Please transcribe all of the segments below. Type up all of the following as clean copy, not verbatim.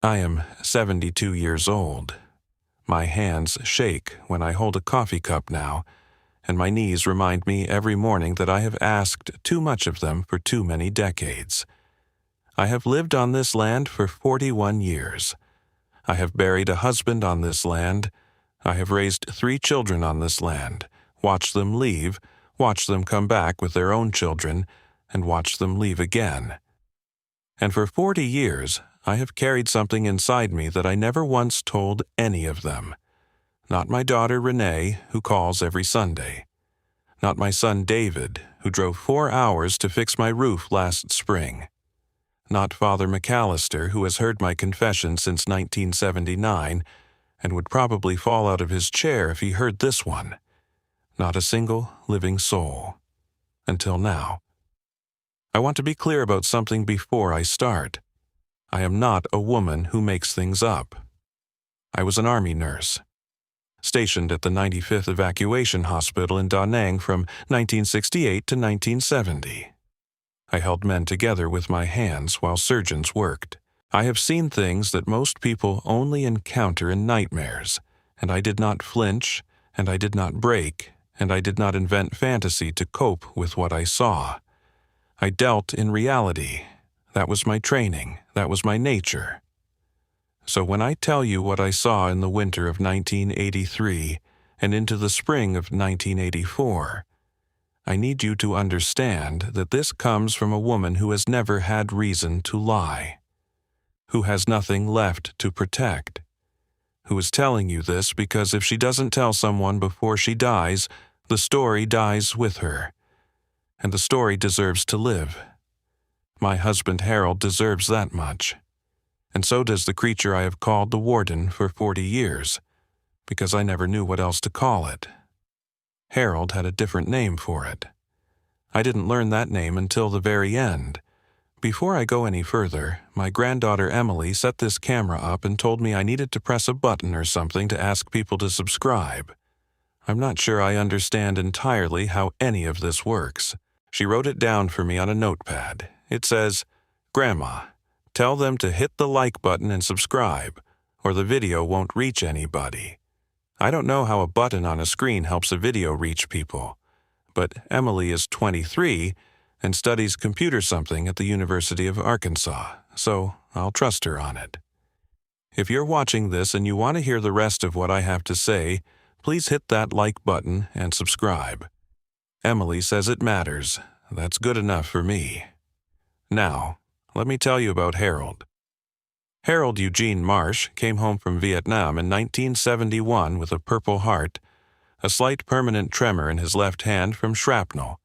I am 72 years old. My hands shake when I hold a coffee cup now, and my knees remind me every morning that I have asked too much of them for too many decades. I have lived on this land for 41 years. I have buried a husband on this land. I have raised 3 children on this land, watched them leave, watched them come back with their own children, and watched them leave again. And for 40 years, I have carried something inside me that I never once told any of them. Not my daughter Renee, who calls every Sunday. Not my son David, who drove 4 hours to fix my roof last spring. Not Father McAllister, who has heard my confession since 1979 and would probably fall out of his chair if he heard this one. Not a single living soul. Until now. I want to be clear about something before I start. I am not a woman who makes things up. I was an Army nurse, stationed at the 95th Evacuation Hospital in Da Nang from 1968 to 1970. I held men together with my hands while surgeons worked. I have seen things that most people only encounter in nightmares, and I did not flinch, and I did not break, and I did not invent fantasy to cope with what I saw. I dealt in reality. That was my training. That was my nature. So when I tell you what I saw in the winter of 1983 and into the spring of 1984, I need you to understand that this comes from a woman who has never had reason to lie, who has nothing left to protect, who is telling you this because if she doesn't tell someone before she dies, the story dies with her, and the story deserves to live. My husband Harold deserves that much, and so does the creature I have called the Warden for 40 years, because I never knew what else to call it. Harold had a different name for it. I didn't learn that name until the very end. Before I go any further, my granddaughter Emily set this camera up and told me I needed to press a button or something to ask people to subscribe. I'm not sure I understand entirely how any of this works. She wrote it down for me on a notepad. It says, "Grandma, tell them to hit the like button and subscribe, or the video won't reach anybody." I don't know how a button on a screen helps a video reach people, but Emily is 23 and studies computer something at the University of Arkansas, so I'll trust her on it. If you're watching this and you want to hear the rest of what I have to say, please hit that like button and subscribe. Emily says it matters. That's good enough for me. Now, let me tell you about Harold. Harold Eugene Marsh came home from Vietnam in 1971 with a Purple Heart, a slight permanent tremor in his left hand from shrapnel,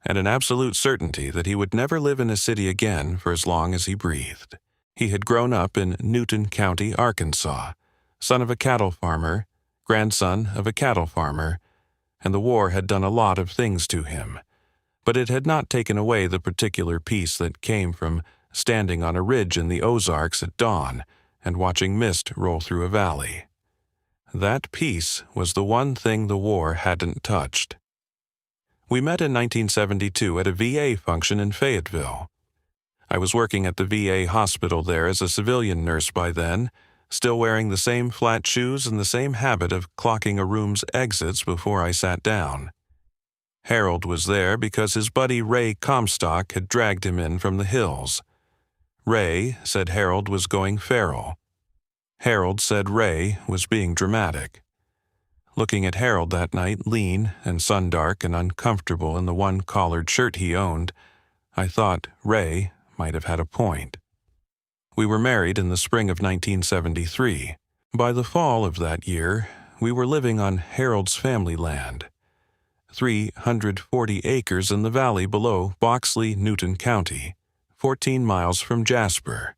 and an absolute certainty that he would never live in a city again for as long as he breathed. He had grown up in Newton County, Arkansas, son of a cattle farmer, grandson of a cattle farmer, and the war had done a lot of things to him, but it had not taken away the particular peace that came from standing on a ridge in the Ozarks at dawn and watching mist roll through a valley. That peace was the one thing the war hadn't touched. We met in 1972 at a VA function in Fayetteville. I was working at the VA hospital there as a civilian nurse by then, still wearing the same flat shoes and the same habit of clocking a room's exits before I sat down. Harold was there because his buddy Ray Comstock had dragged him in from the hills. Ray said Harold was going feral. Harold said Ray was being dramatic. Looking at Harold that night, lean and sundark and uncomfortable in the one collared shirt he owned, I thought Ray might have had a point. We were married in the spring of 1973. By the fall of that year, we were living on Harold's family land, 340 acres in the valley below Boxley, Newton County, 14 miles from Jasper,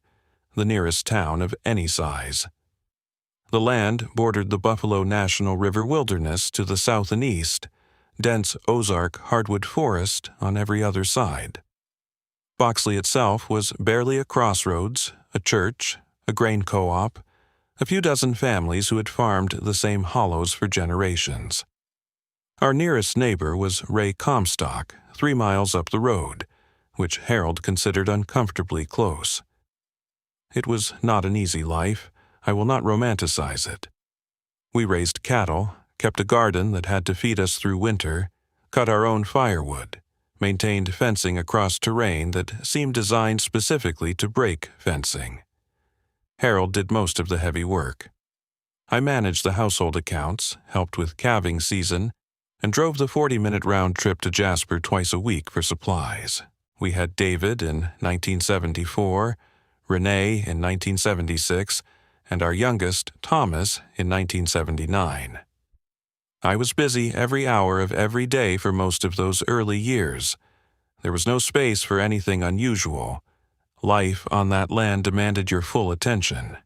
the nearest town of any size. The land bordered the Buffalo National River Wilderness to the south and east, dense Ozark hardwood forest on every other side. Boxley itself was barely a crossroads, a church, a grain co-op, a few dozen families who had farmed the same hollows for generations. Our nearest neighbor was Ray Comstock, 3 miles up the road, which Harold considered uncomfortably close. It was not an easy life. I will not romanticize it. We raised cattle, kept a garden that had to feed us through winter, cut our own firewood, maintained fencing across terrain that seemed designed specifically to break fencing. Harold did most of the heavy work. I managed the household accounts, helped with calving season, and drove the 40-minute round trip to Jasper twice a week for supplies. We had David in 1974, Renee in 1976, and our youngest, Thomas, in 1979. I was busy every hour of every day for most of those early years. There was no space for anything unusual. Life on that land demanded your full attention.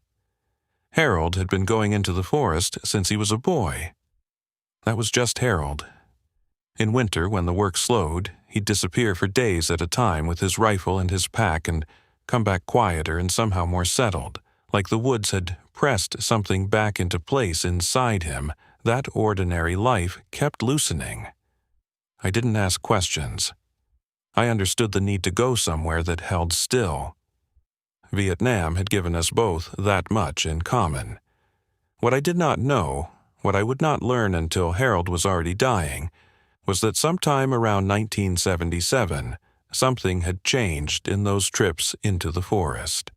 Harold had been going into the forest since he was a boy. That was just Harold. In winter, when the work slowed, he'd disappear for days at a time with his rifle and his pack and come back quieter and somehow more settled, like the woods had pressed something back into place inside him. That ordinary life kept loosening. I didn't ask questions. I understood the need to go somewhere that held still. Vietnam had given us both that much in common. What I did not know, what I would not learn until Harold was already dying, was that sometime around 1977, something had changed in those trips into the forest.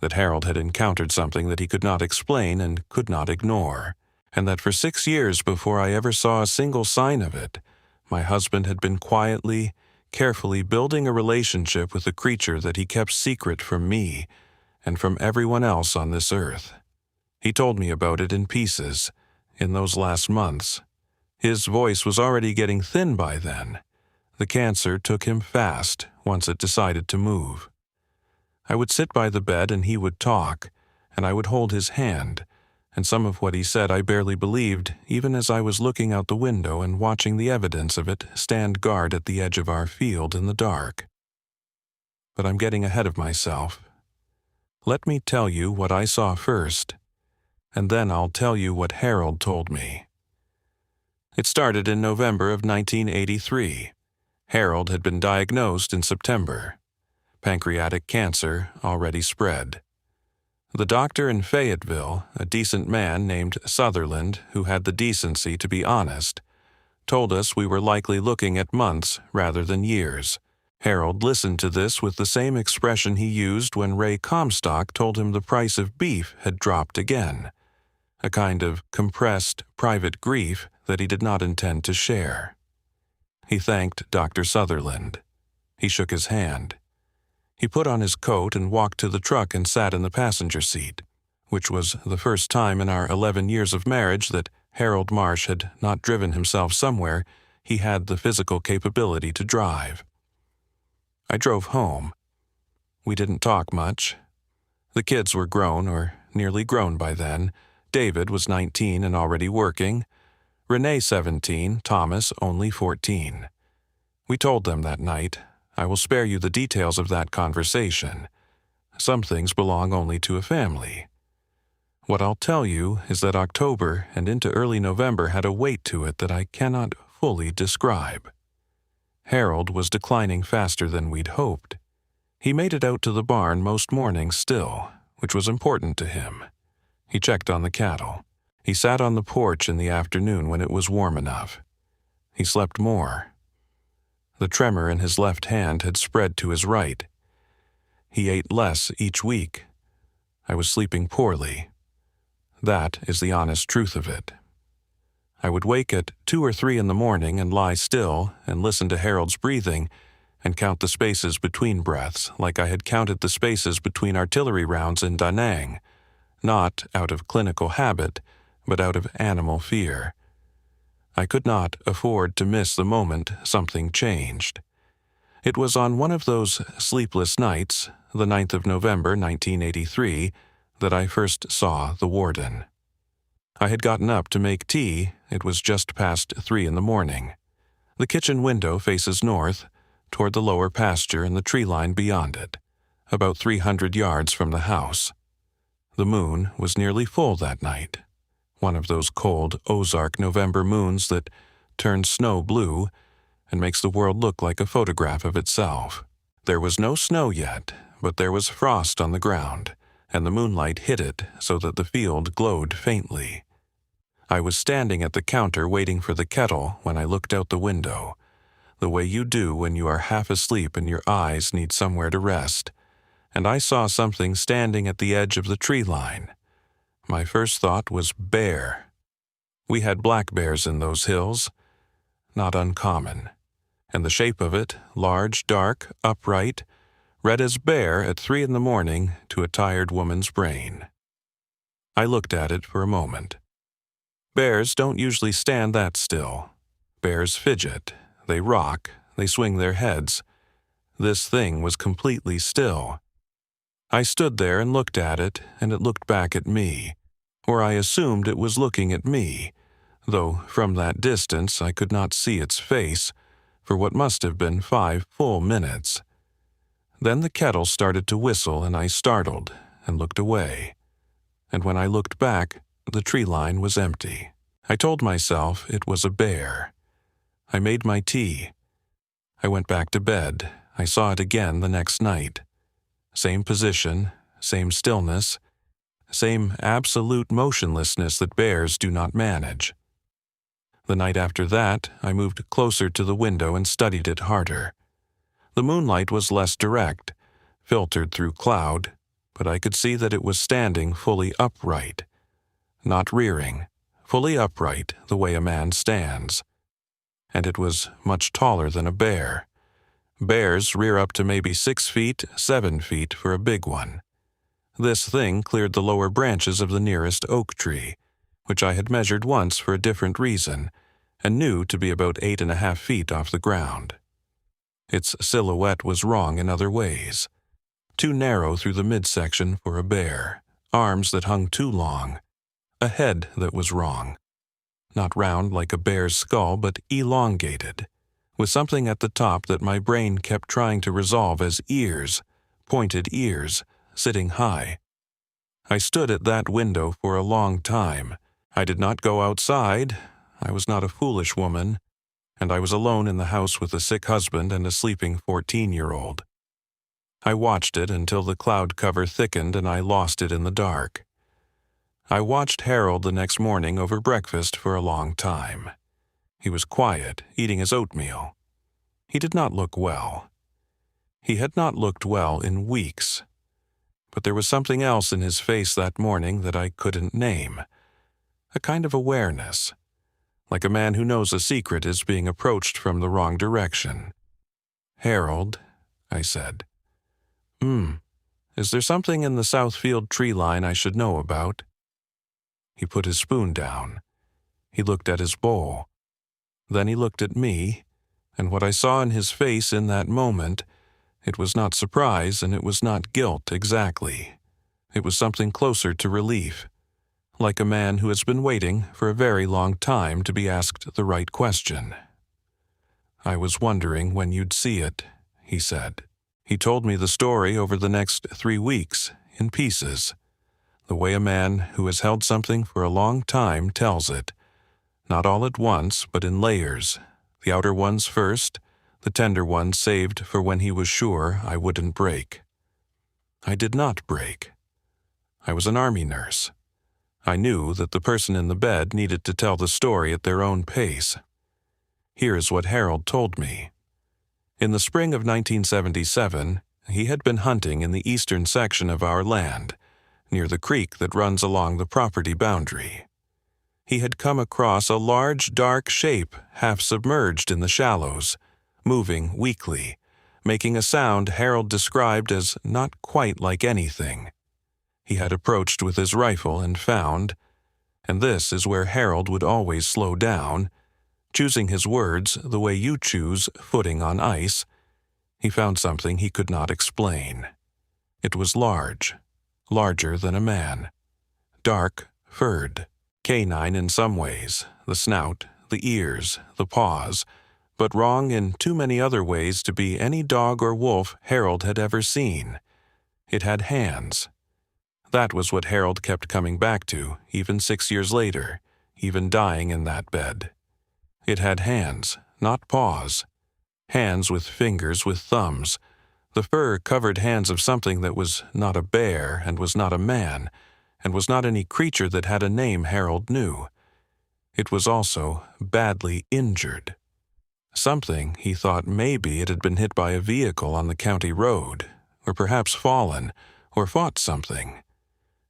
That Harold had encountered something that he could not explain and could not ignore, and that for 6 years before I ever saw a single sign of it, my husband had been quietly, carefully building a relationship with a creature that he kept secret from me and from everyone else on this earth. He told me about it in pieces, in those last months. His voice was already getting thin by then. The cancer took him fast once it decided to move. I would sit by the bed and he would talk, and I would hold his hand, and some of what he said I barely believed, even as I was looking out the window and watching the evidence of it stand guard at the edge of our field in the dark. But I'm getting ahead of myself. Let me tell you what I saw first, and then I'll tell you what Harold told me. It started in November of 1983. Harold had been diagnosed in September. Pancreatic cancer already spread. The doctor in Fayetteville, a decent man named Sutherland who had the decency to be honest, told us we were likely looking at months rather than years. Harold listened to this with the same expression he used when Ray Comstock told him the price of beef had dropped again, a kind of compressed, private grief that he did not intend to share. He thanked Dr. Sutherland. He shook his hand. He put on his coat and walked to the truck and sat in the passenger seat, which was the first time in our 11 years of marriage that Harold Marsh had not driven himself somewhere he had the physical capability to drive. I drove home. We didn't talk much. The kids were grown, or nearly grown by then. David was 19 and already working. Renee 17, Thomas only 14. We told them that night. I will spare you the details of that conversation. Some things belong only to a family. What I'll tell you is that October and into early November had a weight to it that I cannot fully describe. Harold was declining faster than we'd hoped. He made it out to the barn most mornings still, which was important to him. He checked on the cattle. He sat on the porch in the afternoon when it was warm enough. He slept more. The tremor in his left hand had spread to his right. He ate less each week. I was sleeping poorly. That is the honest truth of it. I would wake at 2 or 3 in the morning and lie still and listen to Harold's breathing and count the spaces between breaths like I had counted the spaces between artillery rounds in Da Nang, not out of clinical habit, but out of animal fear. I could not afford to miss the moment something changed. It was on one of those sleepless nights, the 9th of November, 1983, that I first saw the warden. I had gotten up to make tea. It was just past 3 in the morning. The kitchen window faces north, toward the lower pasture and the tree line beyond it, about 300 yards from the house. The moon was nearly full that night, one of those cold Ozark November moons that turns snow blue and makes the world look like a photograph of itself. There was no snow yet, but there was frost on the ground, and the moonlight hit it so that the field glowed faintly. I was standing at the counter waiting for the kettle when I looked out the window, the way you do when you are half asleep and your eyes need somewhere to rest, and I saw something standing at the edge of the tree line. My first thought was bear. We had black bears in those hills, not uncommon, and the shape of it, large, dark, upright, read as bear at 3 a.m. to a tired woman's brain. I looked at it for a moment. Bears don't usually stand that still. Bears fidget, they rock, they swing their heads. This thing was completely still. I stood there and looked at it, and it looked back at me, or I assumed it was looking at me, though from that distance I could not see its face for what must have been 5 full minutes. Then the kettle started to whistle and I startled and looked away. And when I looked back, the tree line was empty. I told myself it was a bear. I made my tea. I went back to bed. I saw it again the next night. Same position, same stillness, same absolute motionlessness that bears do not manage. The night after that, I moved closer to the window and studied it harder. The moonlight was less direct, filtered through cloud, but I could see that it was standing fully upright. Not rearing, fully upright the way a man stands. And it was much taller than a bear. Bears rear up to maybe 6 feet, 7 feet for a big one. This thing cleared the lower branches of the nearest oak tree, which I had measured once for a different reason, and knew to be about 8.5 feet off the ground. Its silhouette was wrong in other ways. Too narrow through the midsection for a bear, arms that hung too long, a head that was wrong. Not round like a bear's skull, but elongated, with something at the top that my brain kept trying to resolve as ears, pointed ears, sitting high. I stood at that window for a long time. I did not go outside. I was not a foolish woman, and I was alone in the house with a sick husband and a sleeping 14-year-old. I watched it until the cloud cover thickened and I lost it in the dark. I watched Harold the next morning over breakfast for a long time. He was quiet, eating his oatmeal. He did not look well. He had not looked well in weeks. But there was something else in his face that morning that I couldn't name. A kind of awareness, like a man who knows a secret is being approached from the wrong direction. "Harold," I said. Is there something in the Southfield tree line I should know about?" He put his spoon down. He looked at his bowl. Then he looked at me, and what I saw in his face in that moment, it was not surprise and it was not guilt exactly. It was something closer to relief, like a man who has been waiting for a very long time to be asked the right question. "I was wondering when you'd see it," he said. He told me the story over the next 3 weeks, in pieces, the way a man who has held something for a long time tells it, not all at once, but in layers, the outer ones first, the tender ones saved for when he was sure I wouldn't break. I did not break. I was an army nurse. I knew that the person in the bed needed to tell the story at their own pace. Here's what Harold told me. In the spring of 1977, he had been hunting in the eastern section of our land, near the creek that runs along the property boundary. He had come across a large, dark shape half submerged in the shallows, moving weakly, making a sound Harold described as not quite like anything. He had approached with his rifle and found, and this is where Harold would always slow down, choosing his words the way you choose footing on ice, he found something he could not explain. It was large, larger than a man, dark, furred, canine in some ways, the snout, the ears, the paws, but wrong in too many other ways to be any dog or wolf Harold had ever seen. It had hands. That was what Harold kept coming back to, even 6 years later, even dying in that bed. It had hands, not paws. Hands with fingers with thumbs, The fur-covered hands of something that was not a bear and was not a man, and was not any creature that had a name Harold knew. It was also badly injured. Something, he thought maybe it had been hit by a vehicle on the county road, or perhaps fallen, or fought something.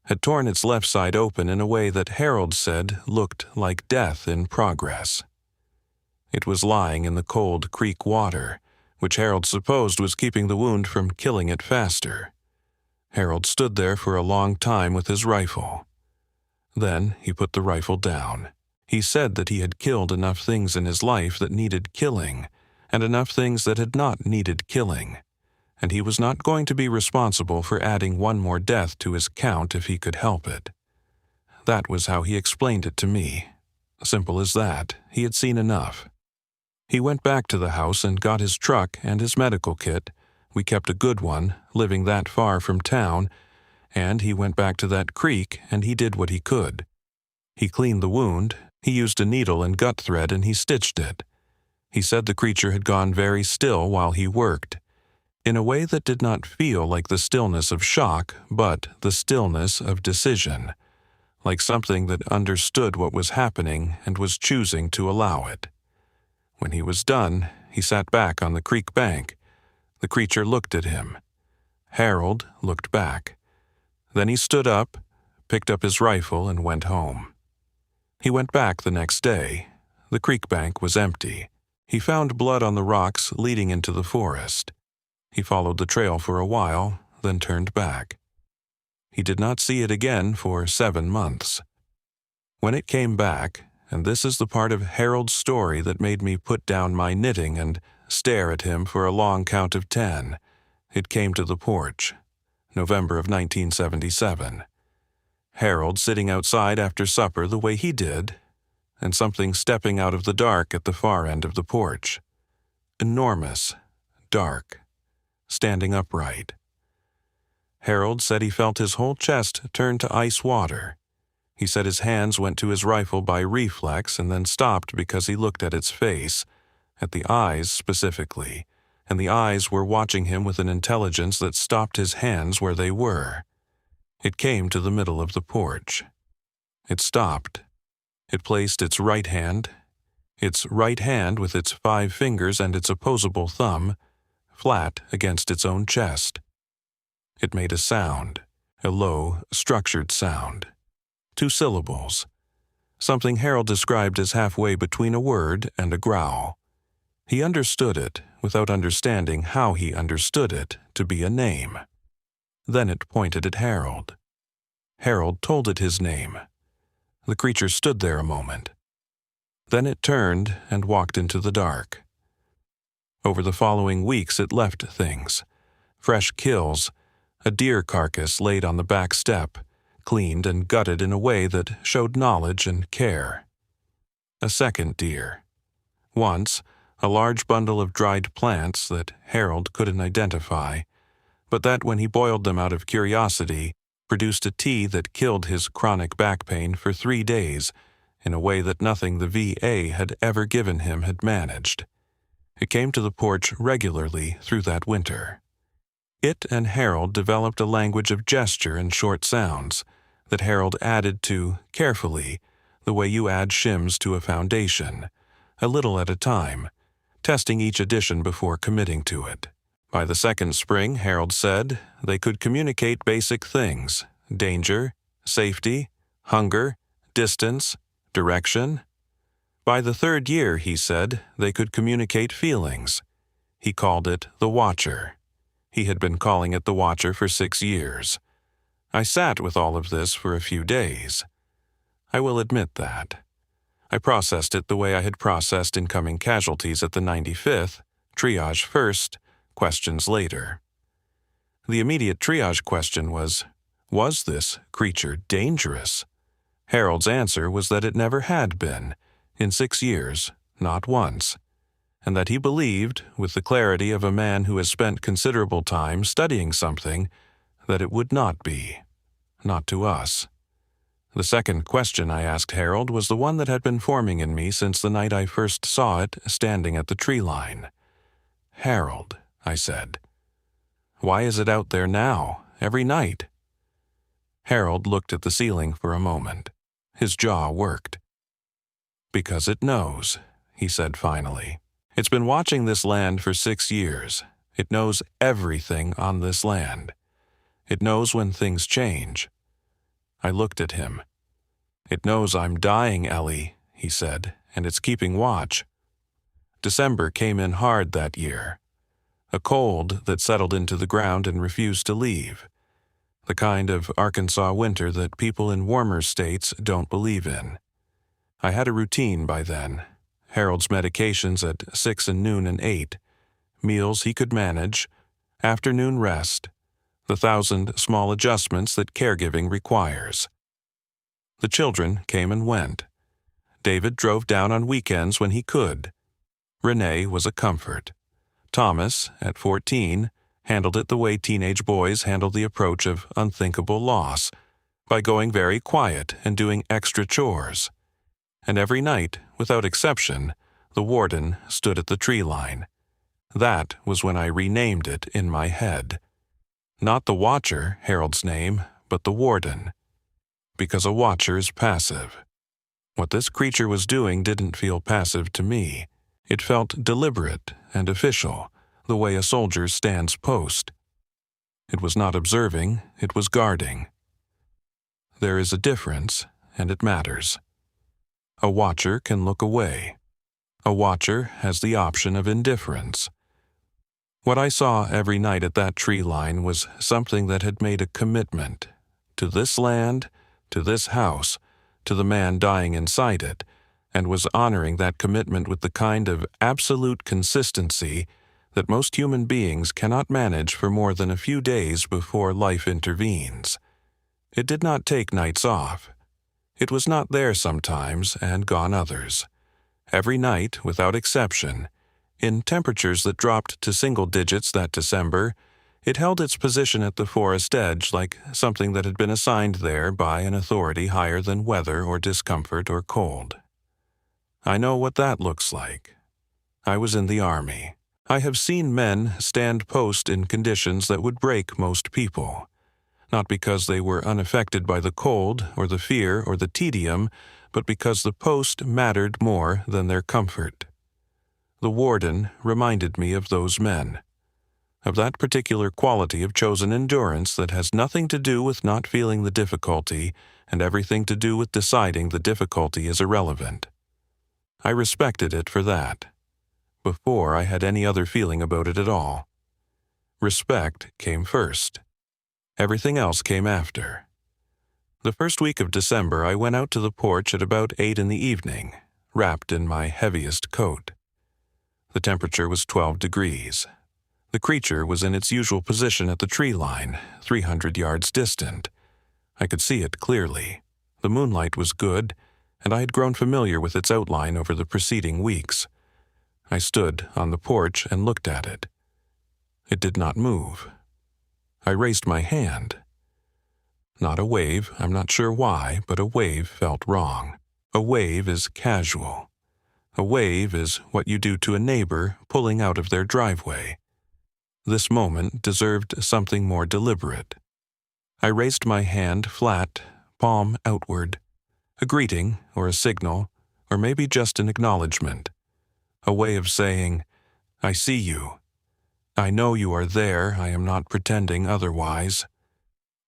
Had torn its left side open in a way that Harold said looked like death in progress. It was lying in the cold creek water, which Harold supposed was keeping the wound from killing it faster. Harold stood there for a long time with his rifle. Then he put the rifle down. He said that he had killed enough things in his life that needed killing, and enough things that had not needed killing, and he was not going to be responsible for adding one more death to his count if he could help it. That was how he explained it to me. Simple as that. He had seen enough. He went back to the house and got his truck and his medical kit. We kept a good one, living that far from town, and he went back to that creek and he did what he could. He cleaned the wound. He used a needle and gut thread and he stitched it. He said the creature had gone very still while he worked, in a way that did not feel like the stillness of shock, but the stillness of decision, like something that understood what was happening and was choosing to allow it. When he was done, he sat back on the creek bank. The creature looked at him. Harold looked back. Then he stood up, picked up his rifle, and went home. He went back the next day. The creek bank was empty. He found blood on the rocks leading into the forest. He followed the trail for a while, then turned back. He did not see it again for 7 months. When it came back, and this is the part of Harold's story that made me put down my knitting and stare at him for a long count of 10, it came to the porch, November of 1977. Harold sitting outside after supper the way he did, and something stepping out of the dark at the far end of the porch. Enormous, dark, standing upright. Harold said he felt his whole chest turn to ice water. He said his hands went to his rifle by reflex and then stopped because he looked at its face, at the eyes specifically, and the eyes were watching him with an intelligence that stopped his hands where they were. It came to the middle of the porch. It stopped. It placed its right hand with its 5 fingers and its opposable thumb, flat against its own chest. It made a sound, a low, structured sound. 2 syllables. Something Harold described as halfway between a word and a growl. He understood it, without understanding how he understood it, to be a name. Then it pointed at Harold. Harold told it his name. The creature stood there a moment. Then it turned and walked into the dark. Over the following weeks it left things. Fresh kills, a deer carcass laid on the back step, cleaned and gutted in a way that showed knowledge and care. A second deer. Once, a large bundle of dried plants that Harold couldn't identify, but that when he boiled them out of curiosity, produced a tea that killed his chronic back pain for 3 days in a way that nothing the VA had ever given him had managed. It came to the porch regularly through that winter. It and Harold developed a language of gesture and short sounds that Harold added to carefully, the way you add shims to a foundation, a little at a time, testing each addition before committing to it. By the second spring, Harold said, they could communicate basic things: danger, safety, hunger, distance, direction. By the 3rd year, he said, they could communicate feelings. He called it the Watcher. He had been calling it the Watcher for 6 years. I sat with all of this for a few days. I will admit that. I processed it the way I had processed incoming casualties at the 95th, triage first, questions later. The immediate triage question was this creature dangerous? Harold's answer was that it never had been, in 6 years, not once, and that he believed, with the clarity of a man who has spent considerable time studying something, that it would not be, not to us. The second question I asked Harold was the one that had been forming in me since the night I first saw it standing at the tree line. Harold, I said, Why is it out there now, every night?" Harold looked at the ceiling for a moment. His jaw worked. "Because it knows," he said finally. "It's been watching this land for 6 years. It knows everything on this land. It knows when things change." I looked at him. "It knows I'm dying, Ellie," he said, "and it's keeping watch." December came in hard that year. A cold that settled into the ground and refused to leave. The kind of Arkansas winter that people in warmer states don't believe in. I had a routine by then. Harold's medications at 6 and noon and 8. Meals he could manage. Afternoon rest. The 1,000 small adjustments that caregiving requires. The children came and went. David drove down on weekends when he could. Renee was a comfort. Thomas, at 14, handled it the way teenage boys handle the approach of unthinkable loss, by going very quiet and doing extra chores. And every night, without exception, the warden stood at the tree line. That was when I renamed it in my head. Not the Watcher, Harold's name, but the warden. Because a watcher's passive. What this creature was doing didn't feel passive to me. It felt deliberate and official, the way a soldier stands post. It was not observing, it was guarding. There is a difference, and it matters. A watcher can look away. A watcher has the option of indifference. What I saw every night at that tree line was something that had made a commitment to this land, to this house, to the man dying inside it, and was honoring that commitment with the kind of absolute consistency that most human beings cannot manage for more than a few days before life intervenes. It did not take nights off. It was not there sometimes and gone others. Every night, without exception, in temperatures that dropped to single digits that December, it held its position at the forest edge like something that had been assigned there by an authority higher than weather or discomfort or cold. I know what that looks like. I was in the Army. I have seen men stand post in conditions that would break most people, not because they were unaffected by the cold or the fear or the tedium, but because the post mattered more than their comfort. The warden reminded me of those men, of that particular quality of chosen endurance that has nothing to do with not feeling the difficulty and everything to do with deciding the difficulty is irrelevant. I respected it for that, before I had any other feeling about it at all. Respect came first. Everything else came after. The first week of December, I went out to the porch at about 8 in the evening, wrapped in my heaviest coat. The temperature was 12 degrees. The creature was in its usual position at the tree line, 300 yards distant. I could see it clearly. The moonlight was good, and I had grown familiar with its outline over the preceding weeks. I stood on the porch and looked at it. It did not move. I raised my hand. Not a wave, I'm not sure why, but a wave felt wrong. A wave is casual. A wave is what you do to a neighbor pulling out of their driveway. This moment deserved something more deliberate. I raised my hand flat, palm outward. A greeting, or a signal, or maybe just an acknowledgement. A way of saying, "I see you. I know you are there, I am not pretending otherwise."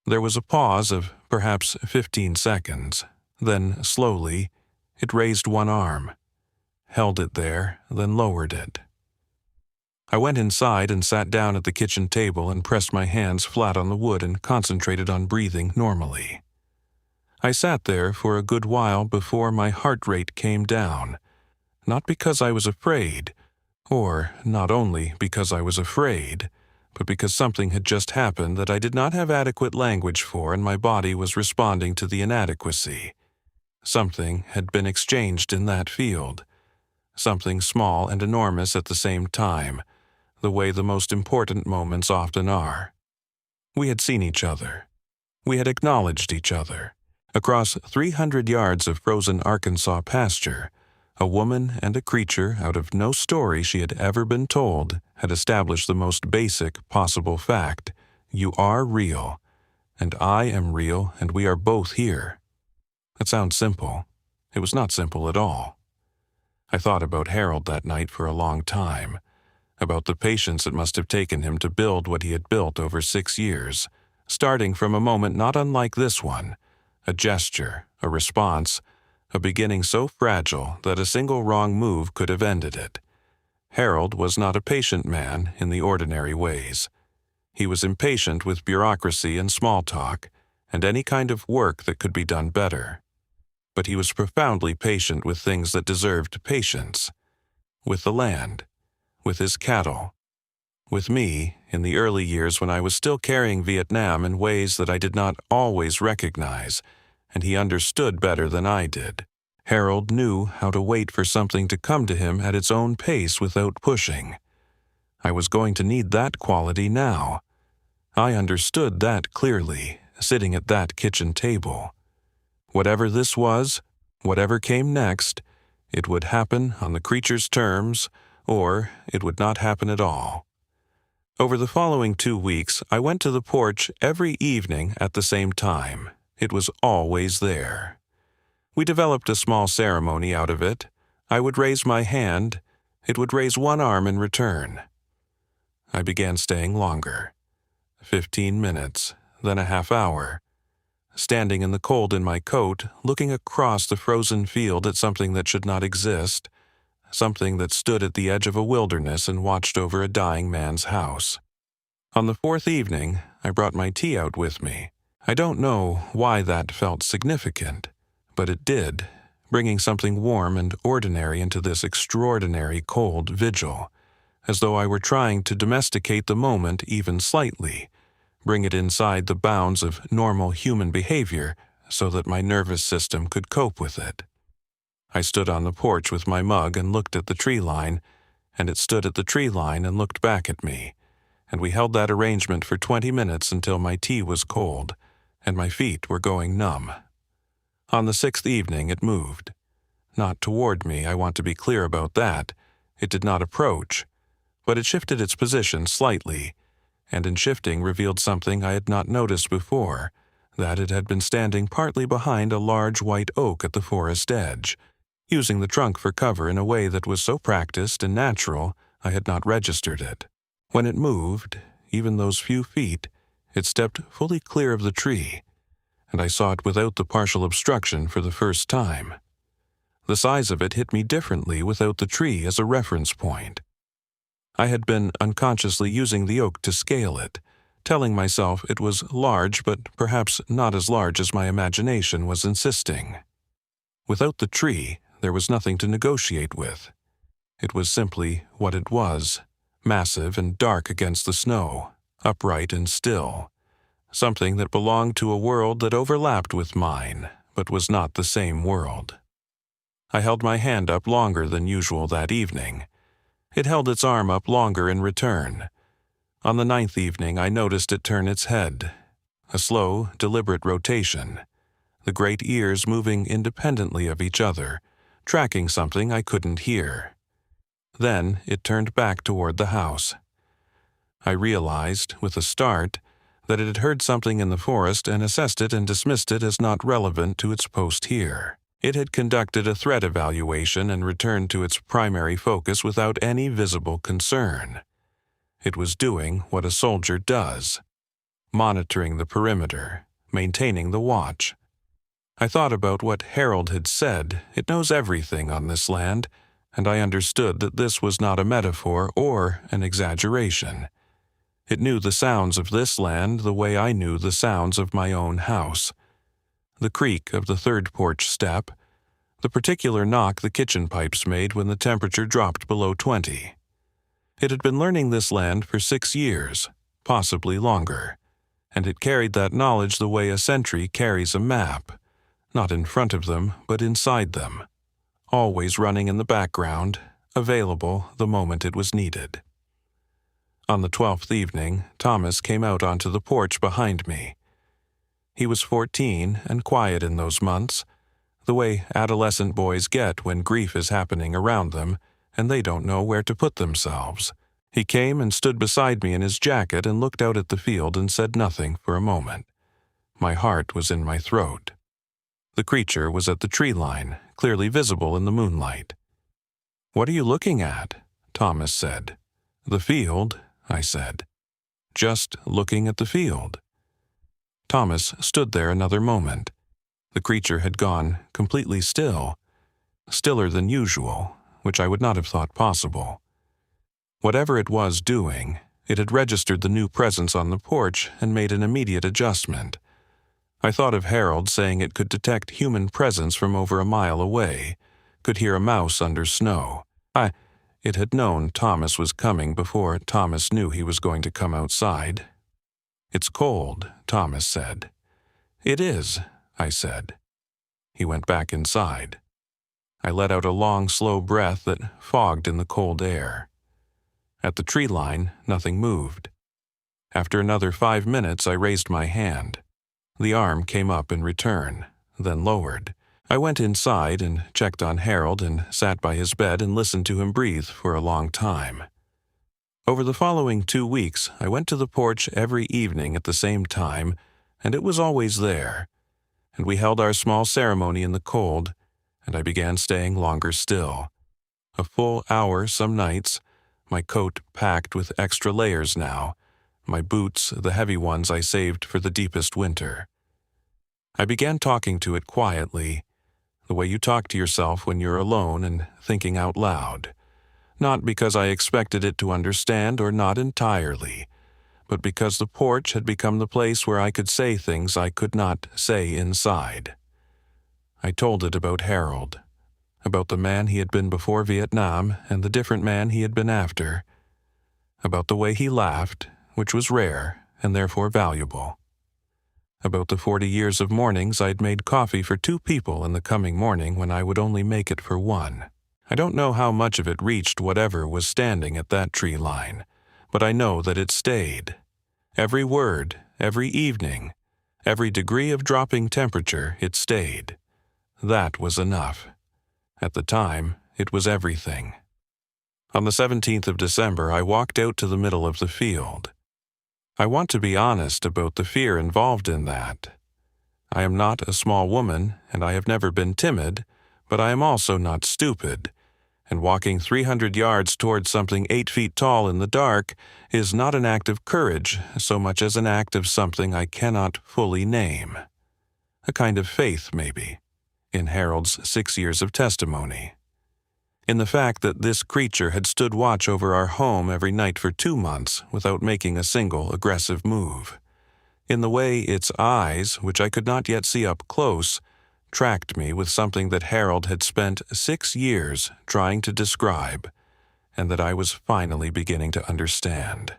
There was a pause of perhaps 15 seconds. Then, slowly, it raised one arm, held it there, then lowered it. I went inside and sat down at the kitchen table and pressed my hands flat on the wood and concentrated on breathing normally. I sat there for a good while before my heart rate came down, not because I was afraid, or not only because I was afraid, but because something had just happened that I did not have adequate language for and my body was responding to the inadequacy. Something had been exchanged in that field. Something small and enormous at the same time, the way the most important moments often are. We had seen each other. We had acknowledged each other. Across 300 yards of frozen Arkansas pasture, A woman and a creature out of no story she had ever been told had established the most basic possible fact. You are real, and I am real, and we are both here. That sounds simple. It was not simple at all. I thought about Harold that night for a long time, about the patience it must have taken him to build what he had built over 6 years, starting from a moment not unlike this one, a gesture, a response, a beginning so fragile that a single wrong move could have ended it. Harold was not a patient man in the ordinary ways. He was impatient with bureaucracy and small talk, and any kind of work that could be done better. But he was profoundly patient with things that deserved patience. With the land, with his cattle, with me in the early years when I was still carrying Vietnam in ways that I did not always recognize, and he understood better than I did. Harold knew how to wait for something to come to him at its own pace without pushing. I was going to need that quality now. I understood that clearly, sitting at that kitchen table. Whatever this was, whatever came next, it would happen on the creature's terms, or it would not happen at all. Over the following 2 weeks, I went to the porch every evening at the same time. It was always there. We developed a small ceremony out of it. I would raise my hand. It would raise one arm in return. I began staying longer. 15 minutes, then a half hour. Standing in the cold in my coat, looking across the frozen field at something that should not exist, something that stood at the edge of a wilderness and watched over a dying man's house. On the 4th evening, I brought my tea out with me. I don't know why that felt significant, but it did, bringing something warm and ordinary into this extraordinary cold vigil, as though I were trying to domesticate the moment even slightly, bring it inside the bounds of normal human behavior so that my nervous system could cope with it. I stood on the porch with my mug and looked at the tree line, and it stood at the tree line and looked back at me, and we held that arrangement for 20 minutes until my tea was cold, and my feet were going numb. On the 6th evening it moved. Not toward me, I want to be clear about that. It did not approach, but it shifted its position slightly, and in shifting revealed something I had not noticed before, that it had been standing partly behind a large white oak at the forest edge, using the trunk for cover in a way that was so practiced and natural I had not registered it. When it moved, even those few feet, it stepped fully clear of the tree, and I saw it without the partial obstruction for the first time. The size of it hit me differently without the tree as a reference point. I had been unconsciously using the oak to scale it, telling myself it was large but perhaps not as large as my imagination was insisting. Without the tree, there was nothing to negotiate with. It was simply what it was, massive and dark against the snow, upright and still, something that belonged to a world that overlapped with mine, but was not the same world. I held my hand up longer than usual that evening. It held its arm up longer in return. On the 9th evening, I noticed it turn its head, a slow, deliberate rotation, the great ears moving independently of each other, tracking something I couldn't hear. Then it turned back toward the house. I realized, with a start, that it had heard something in the forest and assessed it and dismissed it as not relevant to its post here. It had conducted a threat evaluation and returned to its primary focus without any visible concern. It was doing what a soldier does, monitoring the perimeter, maintaining the watch. I thought about what Harold had said. It knows everything on this land, and I understood that this was not a metaphor or an exaggeration. It knew the sounds of this land the way I knew the sounds of my own house. The creak of the 3rd porch step, the particular knock the kitchen pipes made when the temperature dropped below 20. It had been learning this land for 6 years, possibly longer, and it carried that knowledge the way a sentry carries a map, not in front of them, but inside them, always running in the background, available the moment it was needed. On the 12th evening, Thomas came out onto the porch behind me. He was 14 and quiet in those months, the way adolescent boys get when grief is happening around them and they don't know where to put themselves. He came and stood beside me in his jacket and looked out at the field and said nothing for a moment. My heart was in my throat. The creature was at the tree line, clearly visible in the moonlight. "What are you looking at?" Thomas said. "The field," I said. "Just looking at the field." Thomas stood there another moment. The creature had gone completely still, stiller than usual, which I would not have thought possible. Whatever it was doing, it had registered the new presence on the porch and made an immediate adjustment. I thought of Harold saying it could detect human presence from over a mile away, could hear a mouse under snow. It had known Thomas was coming before Thomas knew he was going to come outside. "It's cold," Thomas said. "It is," I said. He went back inside. I let out a long, slow breath that fogged in the cold air. At the tree line, nothing moved. After another 5 minutes, I raised my hand. The arm came up in return, then lowered. I went inside and checked on Harold and sat by his bed and listened to him breathe for a long time. Over the following 2 weeks, I went to the porch every evening at the same time, and it was always there. And we held our small ceremony in the cold, and I began staying longer still. A full hour some nights, my coat packed with extra layers now, my boots the heavy ones I saved for the deepest winter. I began talking to it quietly, the way you talk to yourself when you're alone and thinking out loud. Not because I expected it to understand or not entirely, but because the porch had become the place where I could say things I could not say inside. I told it about Harold, about the man he had been before Vietnam and the different man he had been after, about the way he laughed, which was rare and therefore valuable, about the 40 years of mornings I'd made coffee for 2 people in the coming morning when I would only make it for 1. I don't know how much of it reached whatever was standing at that tree line, but I know that it stayed. Every word, every evening, every degree of dropping temperature, it stayed. That was enough. At the time, it was everything. On the 17th of December, I walked out to the middle of the field. I want to be honest about the fear involved in that. I am not a small woman, and I have never been timid, but I am also not stupid, and walking 300 yards towards something 8 feet tall in the dark is not an act of courage so much as an act of something I cannot fully name. A kind of faith, maybe, in Harold's 6 years of testimony. In the fact that this creature had stood watch over our home every night for 2 months without making a single aggressive move. In the way its eyes, which I could not yet see up close, tracked me with something that Harold had spent 6 years trying to describe, and that I was finally beginning to understand.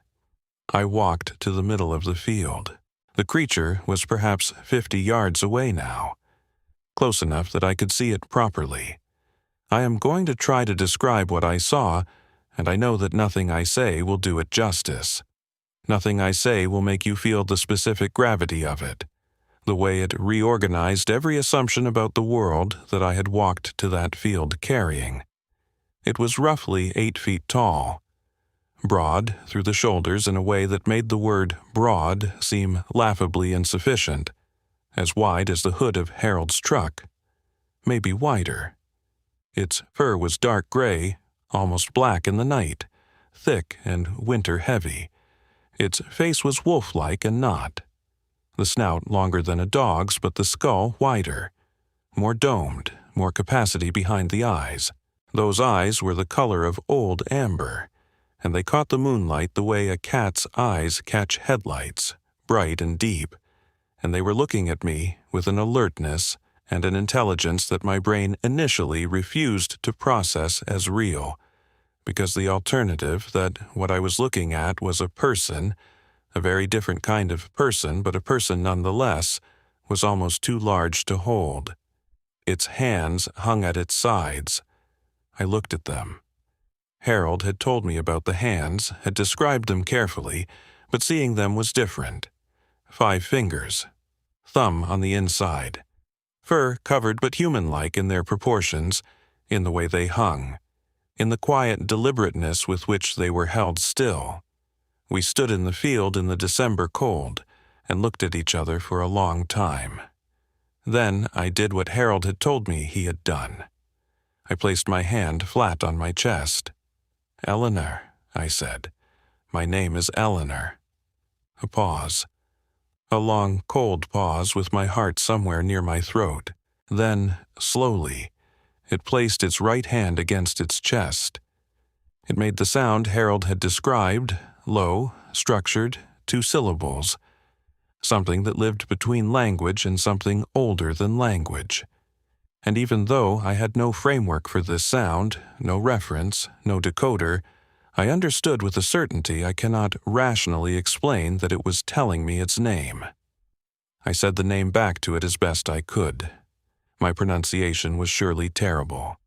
I walked to the middle of the field. The creature was perhaps 50 yards away now, close enough that I could see it properly. I am going to try to describe what I saw, and I know that nothing I say will do it justice. Nothing I say will make you feel the specific gravity of it, the way it reorganized every assumption about the world that I had walked to that field carrying. It was roughly 8 feet tall, broad through the shoulders in a way that made the word broad seem laughably insufficient, as wide as the hood of Harold's truck, maybe wider. Its fur was dark gray, almost black in the night, thick and winter-heavy. Its face was wolf-like and not. The snout longer than a dog's, but the skull wider, more domed, more capacity behind the eyes. Those eyes were the color of old amber, and they caught the moonlight the way a cat's eyes catch headlights, bright and deep, and they were looking at me with an alertness and an intelligence that my brain initially refused to process as real, because the alternative, that what I was looking at was a person, a very different kind of person, but a person nonetheless, was almost too large to hold. Its hands hung at its sides. I looked at them. Harold had told me about the hands, had described them carefully, but seeing them was different. 5 fingers. Thumb on the inside. fur covered but human-like in their proportions, in the way they hung, in the quiet deliberateness with which they were held still. We stood in the field in the December cold and looked at each other for a long time. Then I did what Harold had told me he had done. I placed my hand flat on my chest. "Eleanor," I said. "My name is Eleanor." A pause. A long, cold pause with my heart somewhere near my throat. Then, slowly, it placed its right hand against its chest. It made the sound Harold had described, low, structured, 2 syllables. Something that lived between language and something older than language. And even though I had no framework for this sound, no reference, no decoder, I understood with a certainty I cannot rationally explain that it was telling me its name. I said the name back to it as best I could. My pronunciation was surely terrible.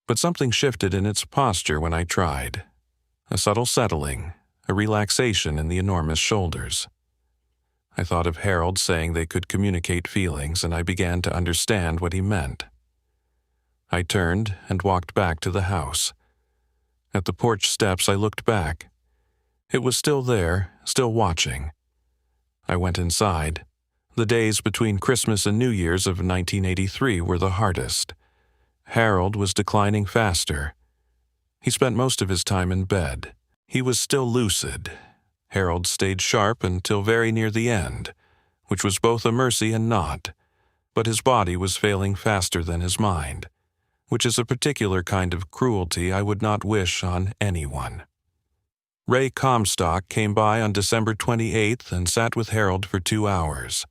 But something shifted in its posture when I tried. A subtle settling, a relaxation in the enormous shoulders. I thought of Harold saying they could communicate feelings, and I began to understand what he meant. I turned and walked back to the house. At the porch steps, I looked back. It was still there, still watching. I went inside. The days between Christmas and New Year's of 1983 were the hardest. Harold was declining faster. He spent most of his time in bed. He was still lucid. Harold stayed sharp until very near the end, which was both a mercy and not, but his body was failing faster than his mind, which is a particular kind of cruelty I would not wish on anyone. Ray Comstock came by on December 28th and sat with Harold for 2 hours.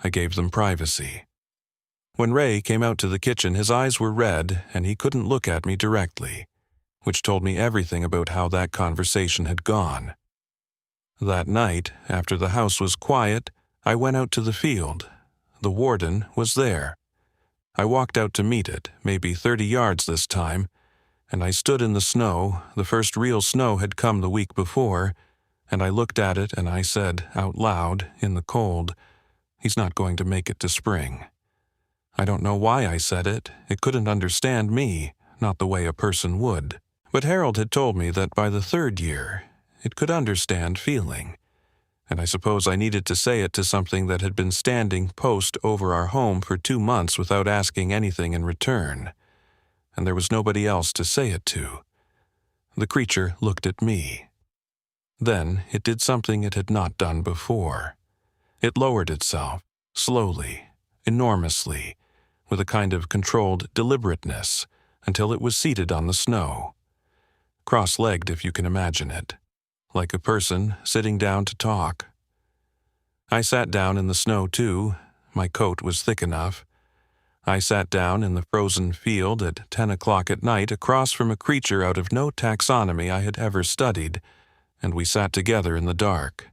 I gave them privacy. When Ray came out to the kitchen, his eyes were red and he couldn't look at me directly, which told me everything about how that conversation had gone. That night, after the house was quiet, I went out to the field. The warden was there. I walked out to meet it, maybe 30 yards this time, and I stood in the snow. The first real snow had come the week before, and I looked at it and I said out loud, in the cold, "He's not going to make it to spring." I don't know why I said it. It couldn't understand me, not the way a person would. But Harold had told me that by the 3rd year, it could understand feeling, and I suppose I needed to say it to something that had been standing post over our home for 2 months without asking anything in return, and there was nobody else to say it to. The creature looked at me. Then it did something it had not done before. It lowered itself, slowly, enormously, with a kind of controlled deliberateness, until it was seated on the snow. Cross-legged, if you can imagine it. Like a person sitting down to talk. I sat down in the snow too. My coat was thick enough. I sat down in the frozen field at 10 o'clock at night across from a creature out of no taxonomy I had ever studied, and we sat together in the dark.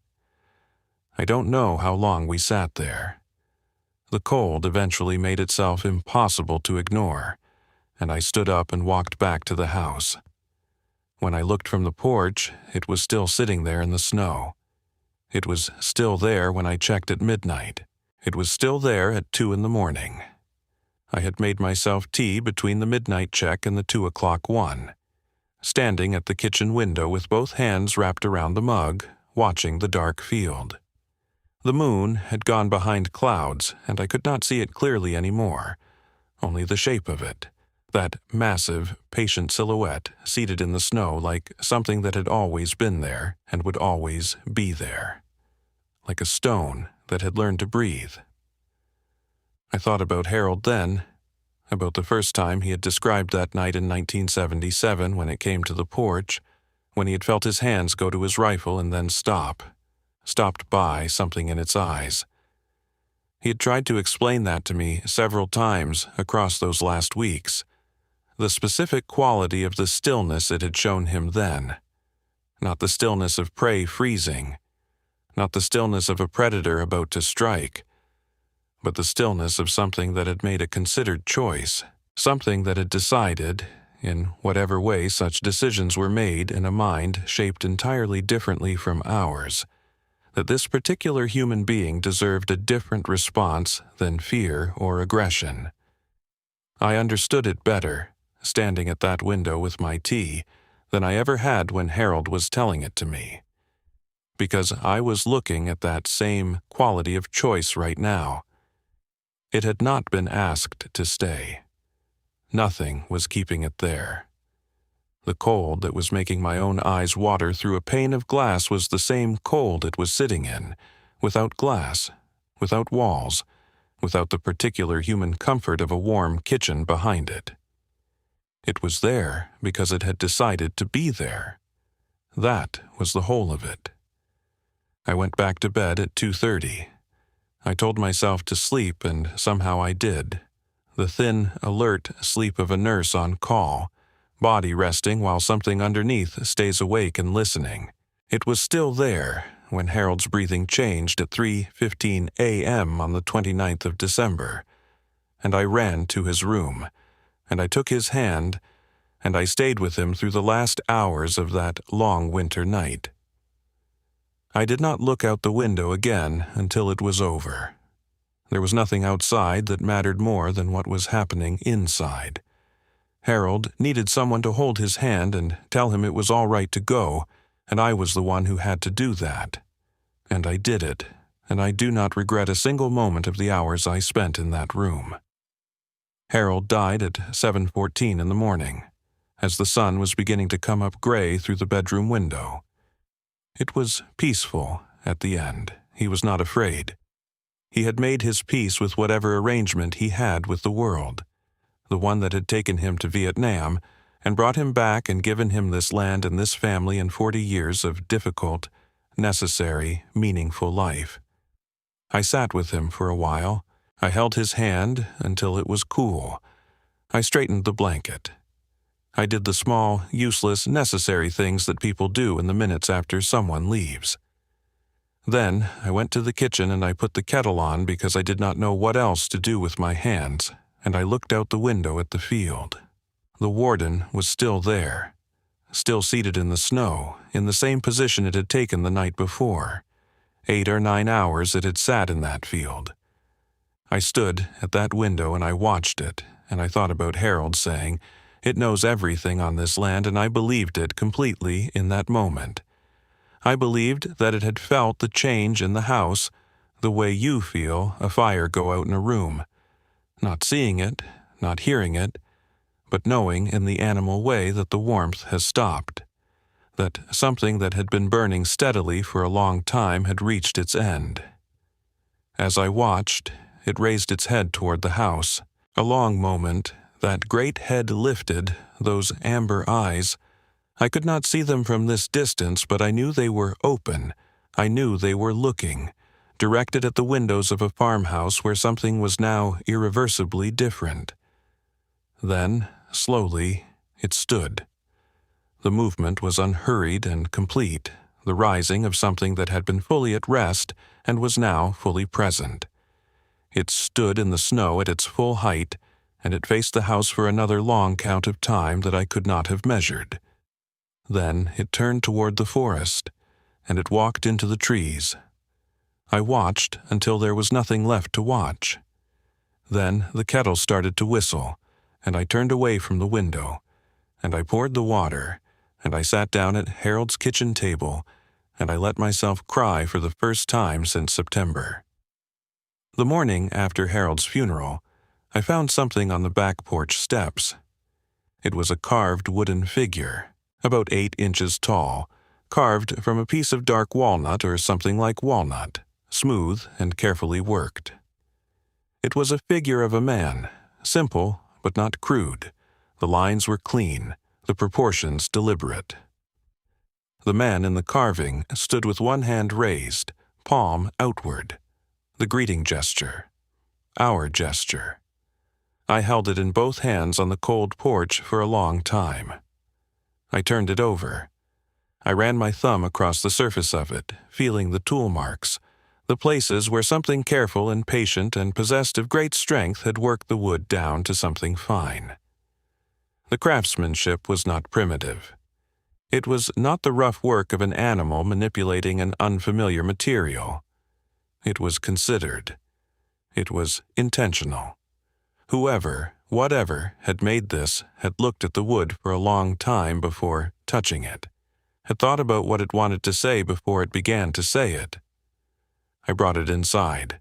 I don't know how long we sat there. The cold eventually made itself impossible to ignore, and I stood up and walked back to the house. When I looked from the porch, it was still sitting there in the snow. It was still there when I checked at midnight. It was still there at 2 in the morning. I had made myself tea between the midnight check and the 2 o'clock one, standing at the kitchen window with both hands wrapped around the mug, watching the dark field. The moon had gone behind clouds, and I could not see it clearly anymore, only the shape of it. That massive, patient silhouette seated in the snow like something that had always been there and would always be there. Like a stone that had learned to breathe. I thought about Harold then, about the first time he had described that night in 1977 when it came to the porch, when he had felt his hands go to his rifle and then stopped by something in its eyes. He had tried to explain that to me several times across those last weeks. The specific quality of the stillness it had shown him then. Not the stillness of prey freezing, not the stillness of a predator about to strike, but the stillness of something that had made a considered choice, something that had decided, in whatever way such decisions were made in a mind shaped entirely differently from ours, that this particular human being deserved a different response than fear or aggression. I understood it better, standing at that window with my tea, than I ever had when Harold was telling it to me. Because I was looking at that same quality of choice right now. It had not been asked to stay. Nothing was keeping it there. The cold that was making my own eyes water through a pane of glass was the same cold it was sitting in, without glass, without walls, without the particular human comfort of a warm kitchen behind it. It was there because it had decided to be there. That was the whole of it. I went back to bed at 2:30. I told myself to sleep, and somehow I did. The thin, alert sleep of a nurse on call, body resting while something underneath stays awake and listening. It was still there when Harold's breathing changed at 3:15 a.m. on the 29th of December, and I ran to his room, and I took his hand, and I stayed with him through the last hours of that long winter night. I did not look out the window again until it was over. There was nothing outside that mattered more than what was happening inside. Harold needed someone to hold his hand and tell him it was all right to go, and I was the one who had to do that. And I did it, and I do not regret a single moment of the hours I spent in that room. Harold died at 7:14 in the morning, as the sun was beginning to come up gray through the bedroom window. It was peaceful at the end. He was not afraid. He had made his peace with whatever arrangement he had with the world, the one that had taken him to Vietnam and brought him back and given him this land and this family and 40 years of difficult, necessary, meaningful life. I sat with him for a while. I held his hand until it was cool. I straightened the blanket. I did the small, useless, necessary things that people do in the minutes after someone leaves. Then I went to the kitchen and I put the kettle on because I did not know what else to do with my hands, and I looked out the window at the field. The warden was still there, still seated in the snow, in the same position it had taken the night before. 8 or 9 hours it had sat in that field. I stood at that window and I watched it, and I thought about Harold saying, "It knows everything on this land," and I believed it completely in that moment. I believed that it had felt the change in the house, the way you feel a fire go out in a room, not seeing it, not hearing it, but knowing in the animal way that the warmth has stopped, that something that had been burning steadily for a long time had reached its end. As I watched, it raised its head toward the house. A long moment, that great head lifted, those amber eyes. I could not see them from this distance, but I knew they were open. I knew they were looking, directed at the windows of a farmhouse where something was now irreversibly different. Then, slowly, it stood. The movement was unhurried and complete, the rising of something that had been fully at rest and was now fully present. It stood in the snow at its full height, and it faced the house for another long count of time that I could not have measured. Then it turned toward the forest, and it walked into the trees. I watched until there was nothing left to watch. Then the kettle started to whistle, and I turned away from the window, and I poured the water, and I sat down at Harold's kitchen table, and I let myself cry for the first time since September. The morning after Harold's funeral, I found something on the back porch steps. It was a carved wooden figure, about 8 inches tall, carved from a piece of dark walnut or something like walnut, smooth and carefully worked. It was a figure of a man, simple but not crude. The lines were clean, the proportions deliberate. The man in the carving stood with one hand raised, palm outward. The greeting gesture. Our gesture. I held it in both hands on the cold porch for a long time. I turned it over. I ran my thumb across the surface of it, feeling the tool marks, the places where something careful and patient and possessed of great strength had worked the wood down to something fine. The craftsmanship was not primitive. It was not the rough work of an animal manipulating an unfamiliar material. It was considered. It was intentional. Whoever, whatever, had made this had looked at the wood for a long time before touching it, had thought about what it wanted to say before it began to say it. I brought it inside.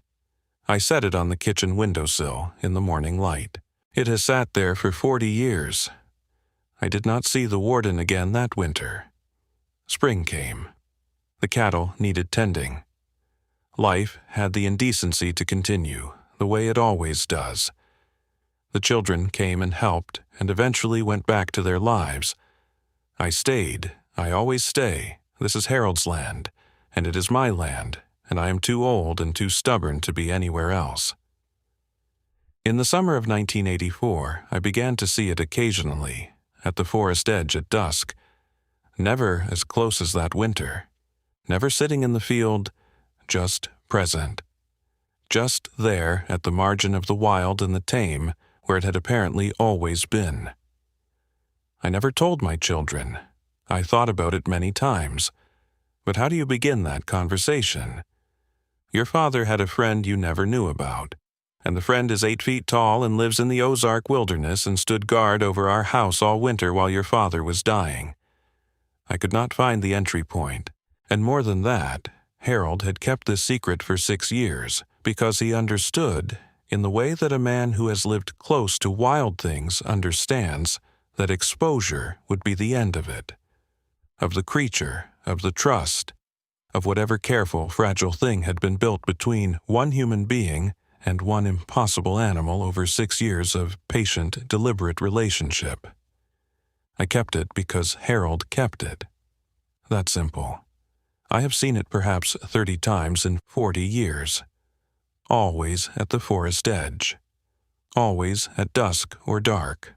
I set it on the kitchen windowsill in the morning light. It has sat there for 40 years. I did not see the warden again that winter. Spring came. The cattle needed tending. Life had the indecency to continue, the way it always does. The children came and helped, and eventually went back to their lives. I stayed. I always stay. This is Harold's land, and it is my land, and I am too old and too stubborn to be anywhere else. In the summer of 1984, I began to see it occasionally, at the forest edge at dusk. Never as close as that winter. Never sitting in the field, just present. Just there at the margin of the wild and the tame, where it had apparently always been. I never told my children. I thought about it many times. But how do you begin that conversation? Your father had a friend you never knew about, and the friend is 8 feet tall and lives in the Ozark wilderness and stood guard over our house all winter while your father was dying. I could not find the entry point, and more than that, Harold had kept this secret for 6 years because he understood, in the way that a man who has lived close to wild things understands, that exposure would be the end of it. Of the creature, of the trust, of whatever careful, fragile thing had been built between one human being and one impossible animal over 6 years of patient, deliberate relationship. I kept it because Harold kept it. That simple. I have seen it perhaps 30 times in 40 years. Always at the forest edge. Always at dusk or dark.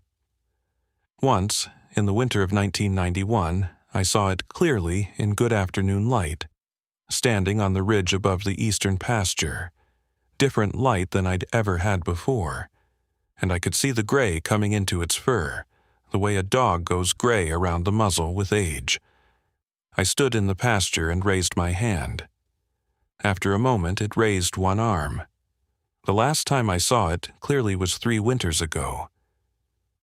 Once, in the winter of 1991, I saw it clearly in good afternoon light, standing on the ridge above the eastern pasture, different light than I'd ever had before, and I could see the gray coming into its fur, the way a dog goes gray around the muzzle with age. I stood in the pasture and raised my hand. After a moment, it raised one arm. The last time I saw it clearly was 3 winters ago.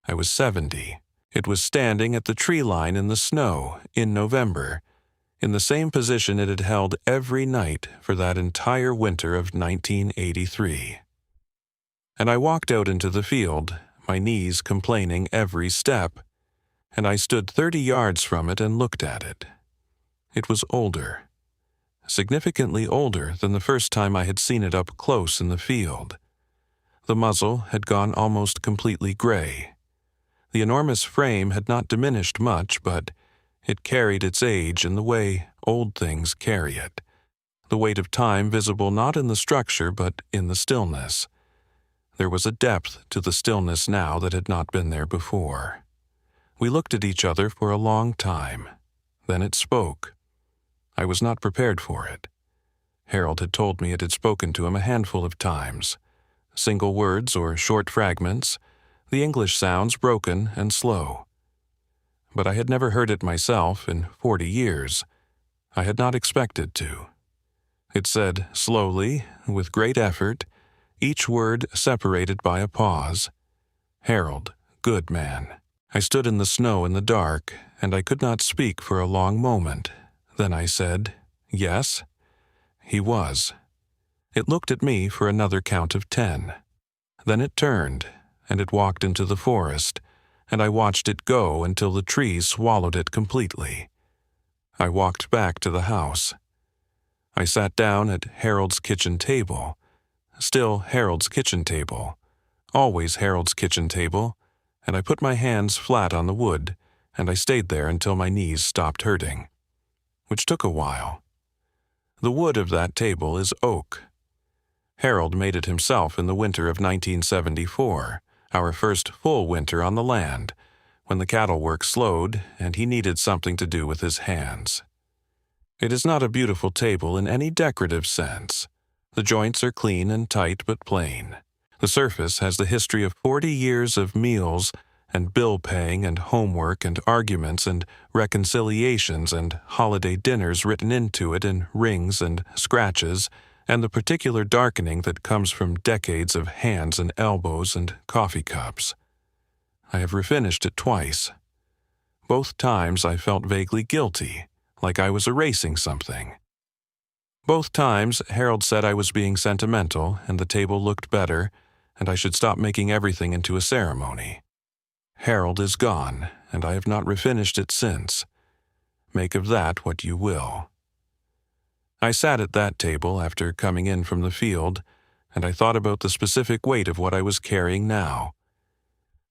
I was 70. It was standing at the tree line in the snow in November, in the same position it had held every night for that entire winter of 1983. And I walked out into the field, my knees complaining every step, and I stood 30 yards from it and looked at it. It was older, significantly older than the first time I had seen it up close in the field. The muzzle had gone almost completely gray. The enormous frame had not diminished much, but it carried its age in the way old things carry it, the weight of time visible not in the structure but in the stillness. There was a depth to the stillness now that had not been there before. We looked at each other for a long time. Then it spoke. I was not prepared for it. Harold had told me it had spoken to him a handful of times. Single words or short fragments, the English sounds broken and slow. But I had never heard it myself in 40 years. I had not expected to. It said slowly, with great effort, each word separated by a pause. Harold, good man. I stood in the snow in the dark, and I could not speak for a long moment. Then I said, yes. He was. It looked at me for another count of 10. Then it turned, and it walked into the forest, and I watched it go until the trees swallowed it completely. I walked back to the house. I sat down at Harold's kitchen table. Still Harold's kitchen table. Always Harold's kitchen table, and I put my hands flat on the wood, and I stayed there until my knees stopped hurting, which took a while. The wood of that table is oak. Harold made it himself in the winter of 1974, our first full winter on the land, when the cattle work slowed and he needed something to do with his hands. It is not a beautiful table in any decorative sense. The joints are clean and tight but plain. The surface has the history of 40 years of meals and bill paying and homework and arguments and reconciliations and holiday dinners written into it in rings and scratches, and the particular darkening that comes from decades of hands and elbows and coffee cups. I have refinished it twice. Both times I felt vaguely guilty, like I was erasing something. Both times Harold said I was being sentimental and the table looked better, and I should stop making everything into a ceremony. Harold is gone, and I have not refinished it since. Make of that what you will. I sat at that table after coming in from the field, and I thought about the specific weight of what I was carrying now.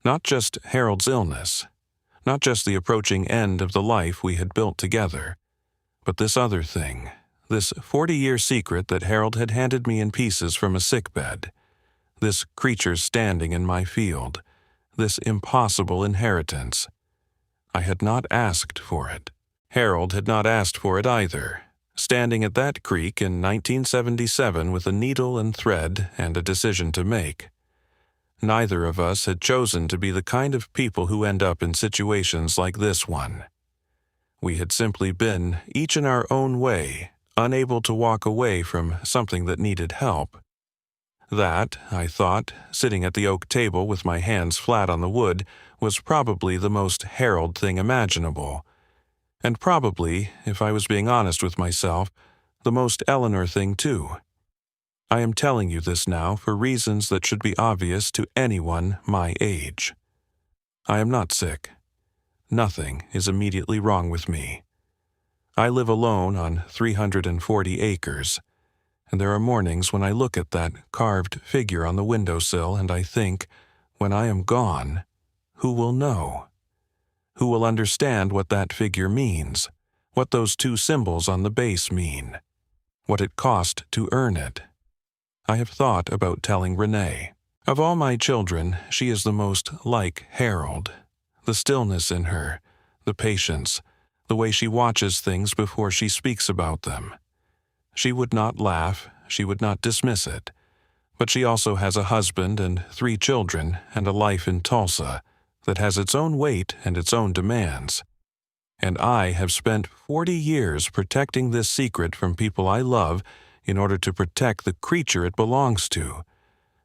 Not just Harold's illness, not just the approaching end of the life we had built together, but this other thing, this 40-year secret that Harold had handed me in pieces from a sickbed, this creature standing in my field, this impossible inheritance. I had not asked for it. Harold had not asked for it either, standing at that creek in 1977 with a needle and thread and a decision to make. Neither of us had chosen to be the kind of people who end up in situations like this one. We had simply been, each in our own way, unable to walk away from something that needed help. That, I thought, sitting at the oak table with my hands flat on the wood, was probably the most Harold thing imaginable. And probably, if I was being honest with myself, the most Eleanor thing too. I am telling you this now for reasons that should be obvious to anyone my age. I am not sick. Nothing is immediately wrong with me. I live alone on 340 acres, and there are mornings when I look at that carved figure on the windowsill and I think, when I am gone, who will know? Who will understand what that figure means, what those two symbols on the base mean, what it cost to earn it? I have thought about telling Renee. Of all my children, she is the most like Harold. The stillness in her, the patience, the way she watches things before she speaks about them. She would not laugh, she would not dismiss it. But she also has a husband and 3 children and a life in Tulsa that has its own weight and its own demands. And I have spent 40 years protecting this secret from people I love in order to protect the creature it belongs to,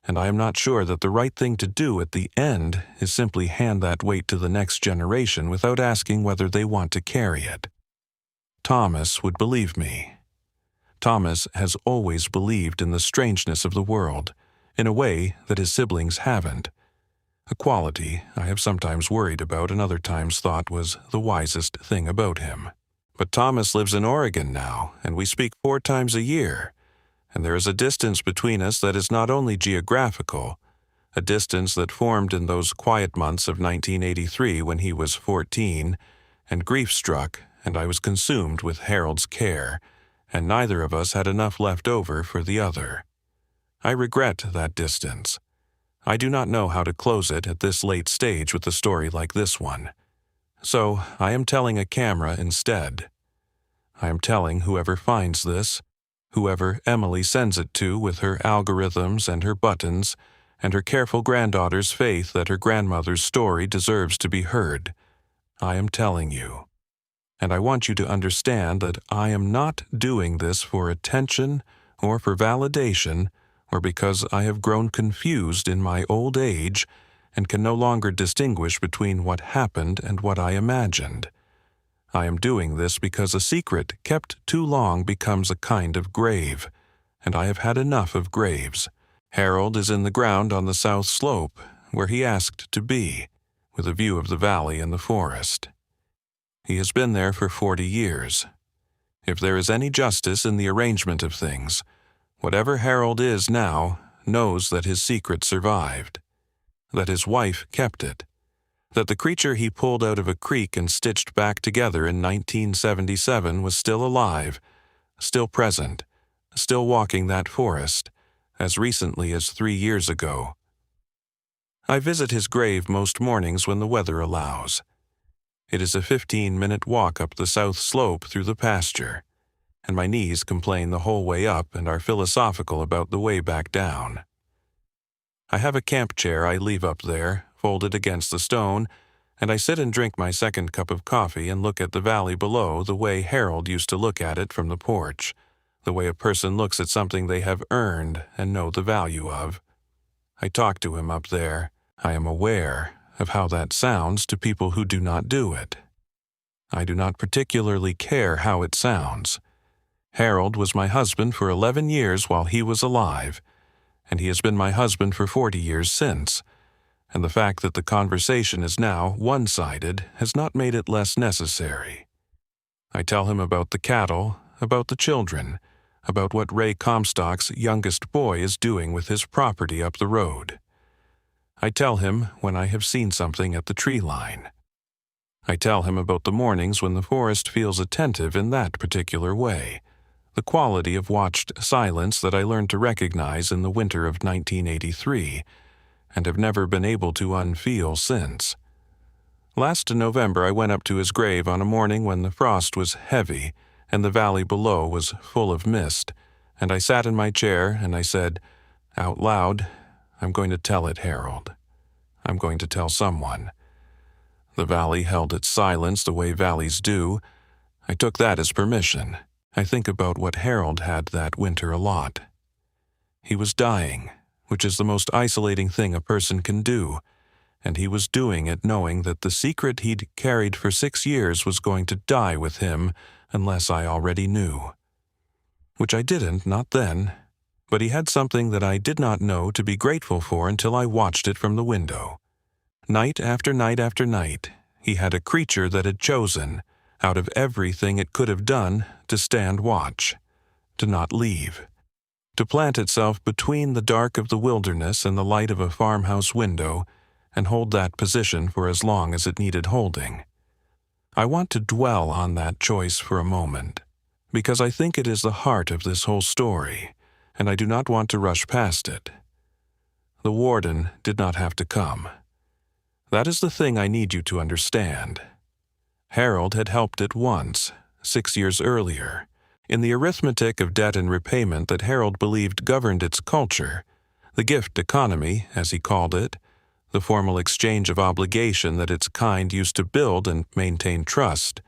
and I am not sure that the right thing to do at the end is simply hand that weight to the next generation without asking whether they want to carry it. Thomas would believe me. Thomas has always believed in the strangeness of the world, in a way that his siblings haven't, a quality I have sometimes worried about and other times thought was the wisest thing about him. But Thomas lives in Oregon now, and we speak 4 times a year, and there is a distance between us that is not only geographical, a distance that formed in those quiet months of 1983 when he was 14, and grief-struck, and I was consumed with Harold's care, and neither of us had enough left over for the other. I regret that distance. I do not know how to close it at this late stage with a story like this one. So I am telling a camera instead. I am telling whoever finds this, whoever Emily sends it to with her algorithms and her buttons, and her careful granddaughter's faith that her grandmother's story deserves to be heard. I am telling you. And I want you to understand that I am not doing this for attention or for validation or because I have grown confused in my old age and can no longer distinguish between what happened and what I imagined. I am doing this because a secret kept too long becomes a kind of grave, and I have had enough of graves. Harold is in the ground on the south slope, where he asked to be, with a view of the valley and the forest. He has been there for 40 years. If there is any justice in the arrangement of things, whatever Harold is now knows that his secret survived, that his wife kept it, that the creature he pulled out of a creek and stitched back together in 1977 was still alive, still present, still walking that forest, as recently as 3 years ago. I visit his grave most mornings when the weather allows. It is a 15-minute walk up the south slope through the pasture, and my knees complain the whole way up and are philosophical about the way back down. I have a camp chair I leave up there, folded against the stone, and I sit and drink my second cup of coffee and look at the valley below the way Harold used to look at it from the porch, the way a person looks at something they have earned and know the value of. I talk to him up there. I am aware of how that sounds to people who do not do it. I do not particularly care how it sounds. Harold was my husband for 11 years while he was alive, and he has been my husband for 40 years since, and the fact that the conversation is now one-sided has not made it less necessary. I tell him about the cattle, about the children, about what Ray Comstock's youngest boy is doing with his property up the road. I tell him when I have seen something at the tree line. I tell him about the mornings when the forest feels attentive in that particular way, the quality of watched silence that I learned to recognize in the winter of 1983, and have never been able to unfeel since. Last November I went up to his grave on a morning when the frost was heavy and the valley below was full of mist, and I sat in my chair and I said, out loud, I'm going to tell it, Harold. I'm going to tell someone. The valley held its silence the way valleys do. I took that as permission. I think about what Harold had that winter a lot. He was dying, which is the most isolating thing a person can do, and he was doing it knowing that the secret he'd carried for 6 years was going to die with him unless I already knew. Which I didn't, not then, but he had something that I did not know to be grateful for until I watched it from the window. Night after night after night, he had a creature that had chosen, out of everything it could have done, to stand watch, to not leave, to plant itself between the dark of the wilderness and the light of a farmhouse window, and hold that position for as long as it needed holding. I want to dwell on that choice for a moment, because I think it is the heart of this whole story, and I do not want to rush past it. The warden did not have to come. That is the thing I need you to understand. Harold had helped it once, 6 years earlier, in the arithmetic of debt and repayment that Harold believed governed its culture, the gift economy, as he called it, the formal exchange of obligation that its kind used to build and maintain trust.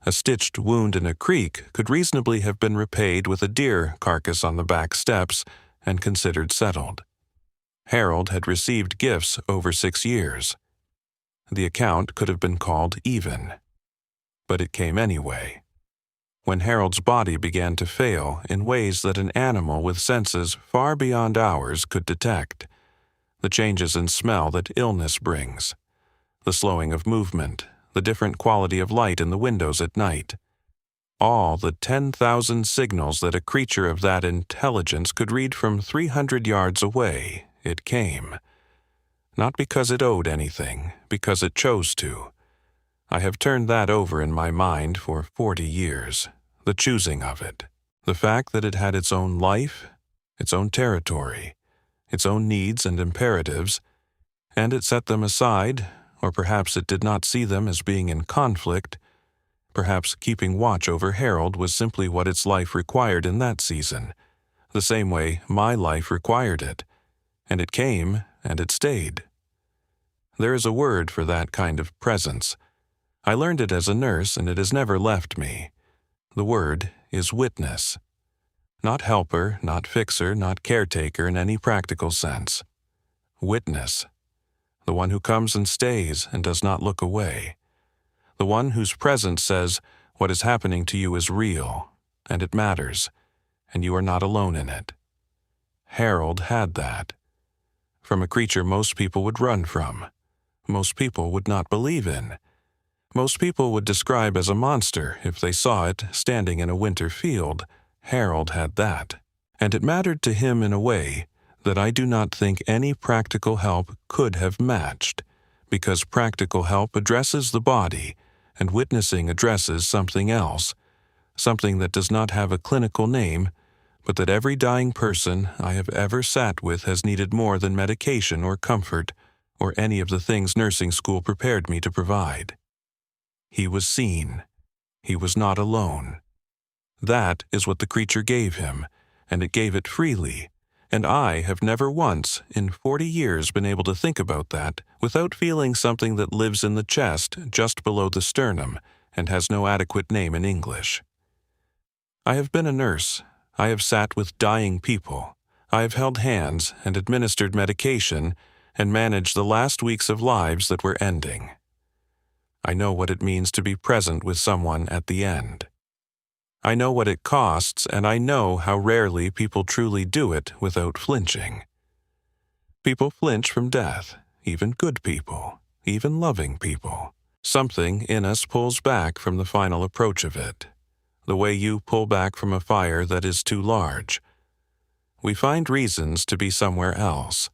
A stitched wound in a creek could reasonably have been repaid with a deer carcass on the back steps and considered settled. Harold had received gifts over 6 years. The account could have been called even. But it came anyway. When Harold's body began to fail in ways that an animal with senses far beyond ours could detect, the changes in smell that illness brings, the slowing of movement, the different quality of light in the windows at night, all the 10,000 signals that a creature of that intelligence could read from 300 yards away, it came. Not because it owed anything, because it chose to. I have turned that over in my mind for 40 years, the choosing of it, the fact that it had its own life, its own territory, its own needs and imperatives, and it set them aside, or perhaps it did not see them as being in conflict. Perhaps keeping watch over Harold was simply what its life required in that season, the same way my life required it, and it came and it stayed. There is a word for that kind of presence. I learned it as a nurse, and it has never left me. The word is witness. Not helper, not fixer, not caretaker in any practical sense. Witness. The one who comes and stays and does not look away. The one whose presence says what is happening to you is real, and it matters, and you are not alone in it. Harold had that. From a creature most people would run from, most people would not believe in, most people would describe as a monster if they saw it standing in a winter field. Harold had that, and it mattered to him in a way that I do not think any practical help could have matched, because practical help addresses the body, and witnessing addresses something else, something that does not have a clinical name, but that every dying person I have ever sat with has needed more than medication or comfort, or any of the things nursing school prepared me to provide. He was seen. He was not alone. That is what the creature gave him, and it gave it freely, and I have never once in 40 years been able to think about that without feeling something that lives in the chest just below the sternum and has no adequate name in English. I have been a nurse. I have sat with dying people. I have held hands and administered medication and managed the last weeks of lives that were ending. I know what it means to be present with someone at the end. I know what it costs, and I know how rarely people truly do it without flinching. People flinch from death, even good people, even loving people. Something in us pulls back from the final approach of it, the way you pull back from a fire that is too large. We find reasons to be somewhere else.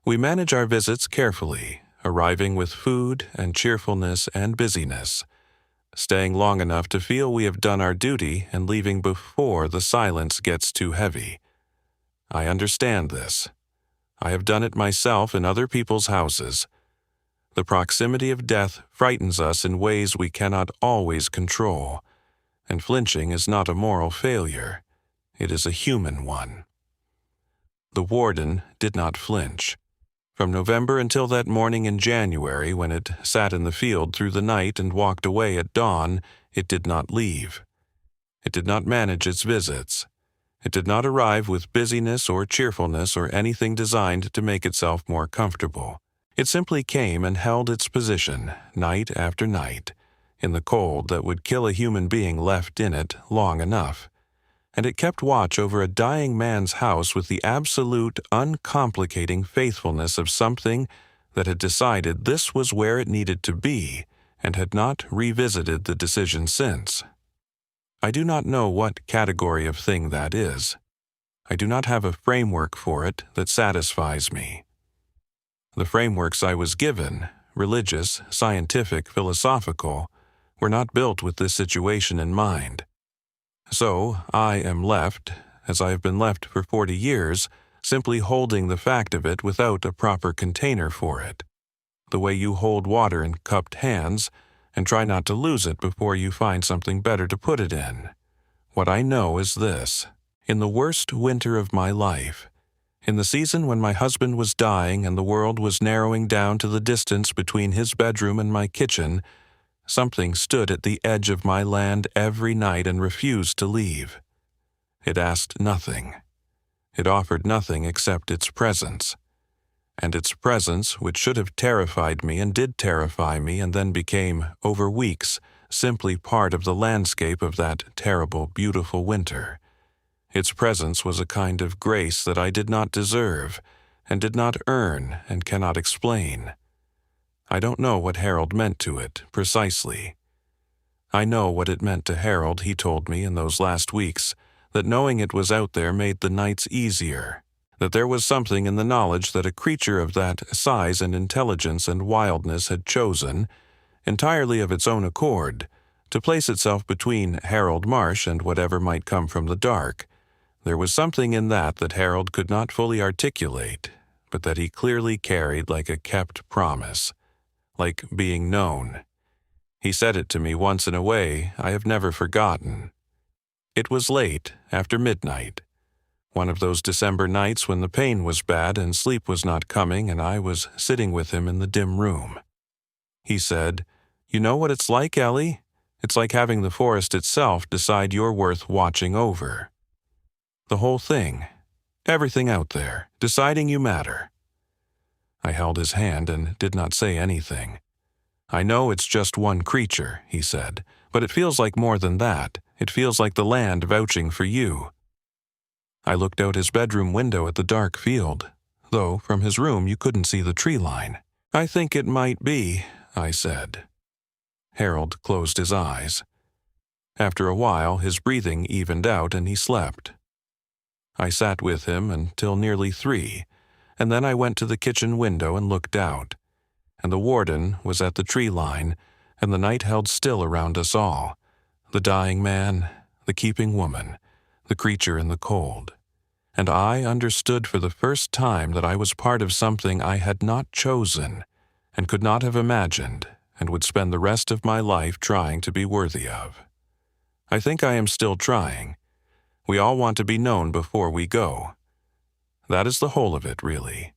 We manage our visits carefully, arriving with food and cheerfulness and busyness, staying long enough to feel we have done our duty and leaving before the silence gets too heavy. I understand this. I have done it myself in other people's houses. The proximity of death frightens us in ways we cannot always control, and flinching is not a moral failure. It is a human one. The warden did not flinch. From November until that morning in January when it sat in the field through the night and walked away at dawn, it did not leave. It did not manage its visits. It did not arrive with busyness or cheerfulness or anything designed to make itself more comfortable. It simply came and held its position, night after night, in the cold that would kill a human being left in it long enough. And it kept watch over a dying man's house with the absolute, uncomplicating faithfulness of something that had decided this was where it needed to be and had not revisited the decision since. I do not know what category of thing that is. I do not have a framework for it that satisfies me. The frameworks I was given, religious, scientific, philosophical, were not built with this situation in mind. So I am left, as I have been left for 40 years, simply holding the fact of it without a proper container for it, the way you hold water in cupped hands and try not to lose it before you find something better to put it in. What I know is this: in the worst winter of my life, in the season when my husband was dying and the world was narrowing down to the distance between his bedroom and my kitchen, something stood at the edge of my land every night and refused to leave. It asked nothing. It offered nothing except its presence. And its presence, which should have terrified me and did terrify me and then became, over weeks, simply part of the landscape of that terrible, beautiful winter. Its presence was a kind of grace that I did not deserve, and did not earn, and cannot explain. I don't know what Harold meant to it, precisely. I know what it meant to Harold, he told me in those last weeks, that knowing it was out there made the nights easier, that there was something in the knowledge that a creature of that size and intelligence and wildness had chosen, entirely of its own accord, to place itself between Harold Marsh and whatever might come from the dark. There was something in that Harold could not fully articulate, but that he clearly carried like a kept promise, like being known. He said it to me once in a way I have never forgotten. It was late, after midnight, one of those December nights when the pain was bad and sleep was not coming, and I was sitting with him in the dim room. He said, "You know what it's like, Ellie? It's like having the forest itself decide you're worth watching over. The whole thing, everything out there, deciding you matter." I held his hand and did not say anything. "I know it's just one creature," he said, "but it feels like more than that. It feels like the land vouching for you." I looked out his bedroom window at the dark field, though from his room you couldn't see the tree line. "I think it might be," I said. Harold closed his eyes. After a while, his breathing evened out and he slept. I sat with him until nearly 3, and then I went to the kitchen window and looked out, and the warden was at the tree line, and the night held still around us all, the dying man, the keeping woman, the creature in the cold. And I understood for the first time that I was part of something I had not chosen, and could not have imagined, and would spend the rest of my life trying to be worthy of. I think I am still trying. We all want to be known before we go. That is the whole of it, really.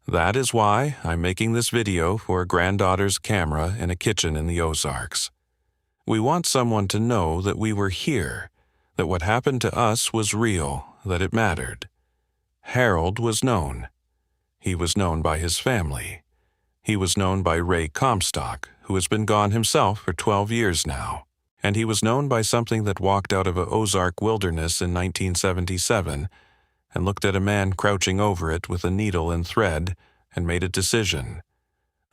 That is why I'm making this video for a granddaughter's camera in a kitchen in the Ozarks. We want someone to know that we were here, that what happened to us was real, that it mattered. Harold was known. He was known by his family. He was known by Ray Comstock, who has been gone himself for 12 years now. And he was known by something that walked out of a Ozark wilderness in 1977 and looked at a man crouching over it with a needle and thread and made a decision.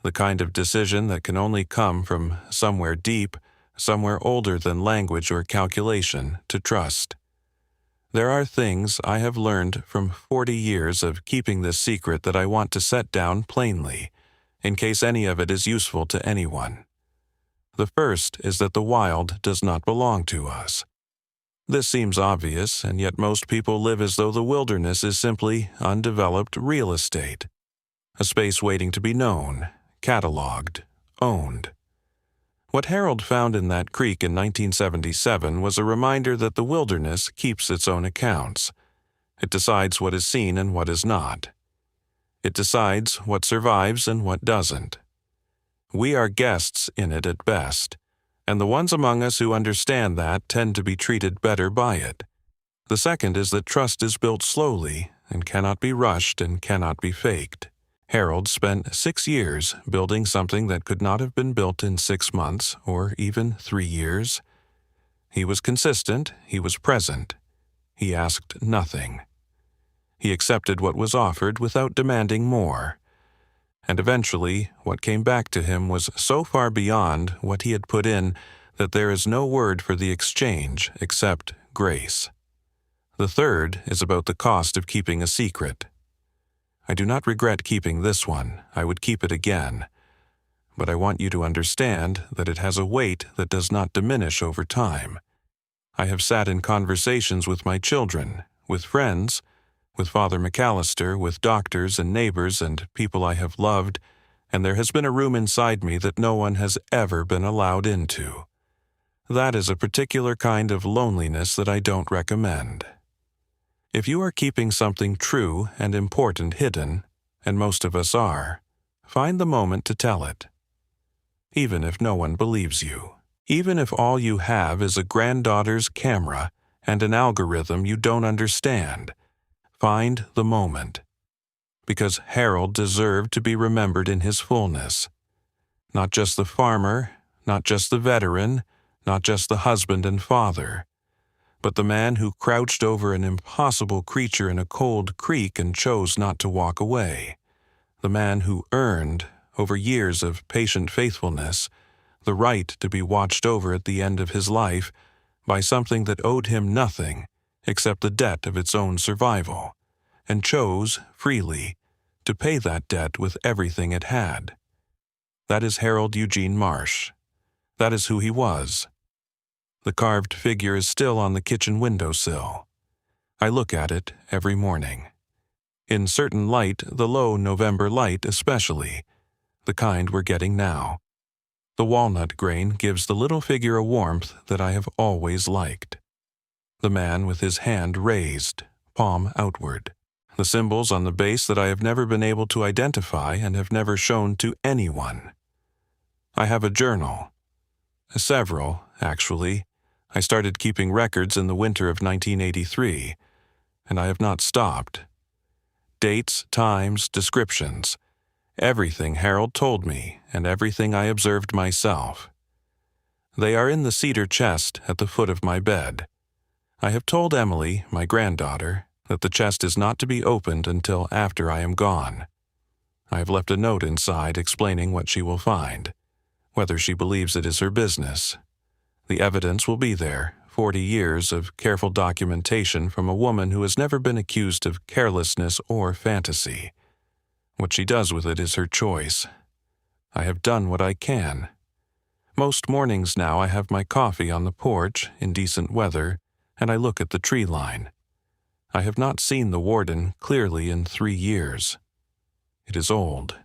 The kind of decision that can only come from somewhere deep, somewhere older than language or calculation, to trust. There are things I have learned from 40 years of keeping this secret that I want to set down plainly, in case any of it is useful to anyone. The first is that the wild does not belong to us. This seems obvious, and yet most people live as though the wilderness is simply undeveloped real estate, a space waiting to be known, cataloged, owned. What Harold found in that creek in 1977 was a reminder that the wilderness keeps its own accounts. It decides what is seen and what is not. It decides what survives and what doesn't. We are guests in it at best, and the ones among us who understand that tend to be treated better by it. The second is that trust is built slowly and cannot be rushed and cannot be faked. Harold spent 6 years building something that could not have been built in 6 months or even 3 years. He was consistent, he was present. He asked nothing. He accepted what was offered without demanding more. And eventually, what came back to him was so far beyond what he had put in that there is no word for the exchange except grace. The third is about the cost of keeping a secret. I do not regret keeping this one. I would keep it again. But I want you to understand that it has a weight that does not diminish over time. I have sat in conversations with my children, with friends, with Father McAllister, with doctors and neighbors and people I have loved, and there has been a room inside me that no one has ever been allowed into. That is a particular kind of loneliness that I don't recommend. If you are keeping something true and important hidden, and most of us are, find the moment to tell it. Even if no one believes you. Even if all you have is a granddaughter's camera and an algorithm you don't understand. Find the moment. Because Harold deserved to be remembered in his fullness. Not just the farmer, not just the veteran, not just the husband and father, but the man who crouched over an impossible creature in a cold creek and chose not to walk away. The man who earned, over years of patient faithfulness, the right to be watched over at the end of his life by something that owed him nothing except the debt of its own survival, and chose, freely, to pay that debt with everything it had. That is Harold Eugene Marsh. That is who he was. The carved figure is still on the kitchen windowsill. I look at it every morning. In certain light, the low November light especially, the kind we're getting now. The walnut grain gives the little figure a warmth that I have always liked. The man with his hand raised, palm outward. The symbols on the base that I have never been able to identify and have never shown to anyone. I have a journal. Several, actually. I started keeping records in the winter of 1983, and I have not stopped. Dates, times, descriptions. Everything Harold told me, and everything I observed myself. They are in the cedar chest at the foot of my bed. I have told Emily, my granddaughter, that the chest is not to be opened until after I am gone. I have left a note inside explaining what she will find, whether she believes it is her business. The evidence will be there, 40 years of careful documentation from a woman who has never been accused of carelessness or fantasy. What she does with it is her choice. I have done what I can. Most mornings now I have my coffee on the porch in decent weather, and I look at the tree line. I have not seen the warden clearly in 3 years. It is old.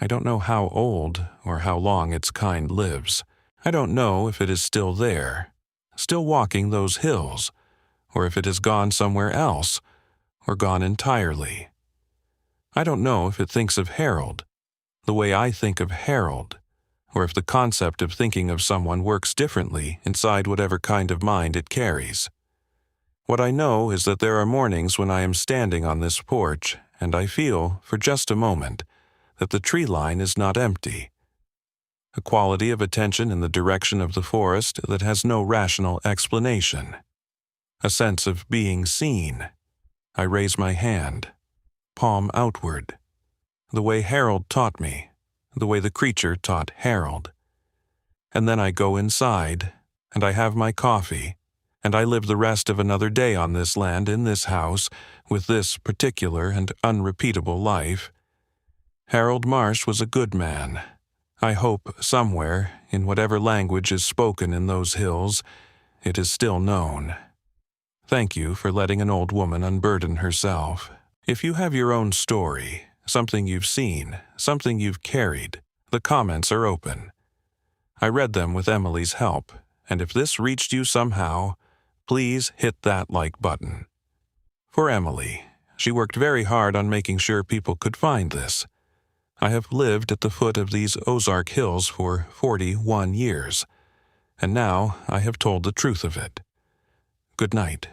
I don't know how old or how long its kind lives. I don't know if it is still there, still walking those hills, or if it has gone somewhere else, or gone entirely. I don't know if it thinks of Harold the way I think of Harold, or if the concept of thinking of someone works differently inside whatever kind of mind it carries. What I know is that there are mornings when I am standing on this porch and I feel, for just a moment, that the tree line is not empty. A quality of attention in the direction of the forest that has no rational explanation. A sense of being seen. I raise my hand, palm outward, the way Harold taught me, the way the creature taught Harold. And then I go inside, and I have my coffee, and I live the rest of another day on this land in this house with this particular and unrepeatable life. Harold Marsh was a good man. I hope somewhere, in whatever language is spoken in those hills, it is still known. Thank you for letting an old woman unburden herself. If you have your own story, something you've seen, something you've carried, the comments are open. I read them with Emily's help, and if this reached you somehow, please hit that like button. For Emily, she worked very hard on making sure people could find this. I have lived at the foot of these Ozark hills for 41 years, and now I have told the truth of it. Good night.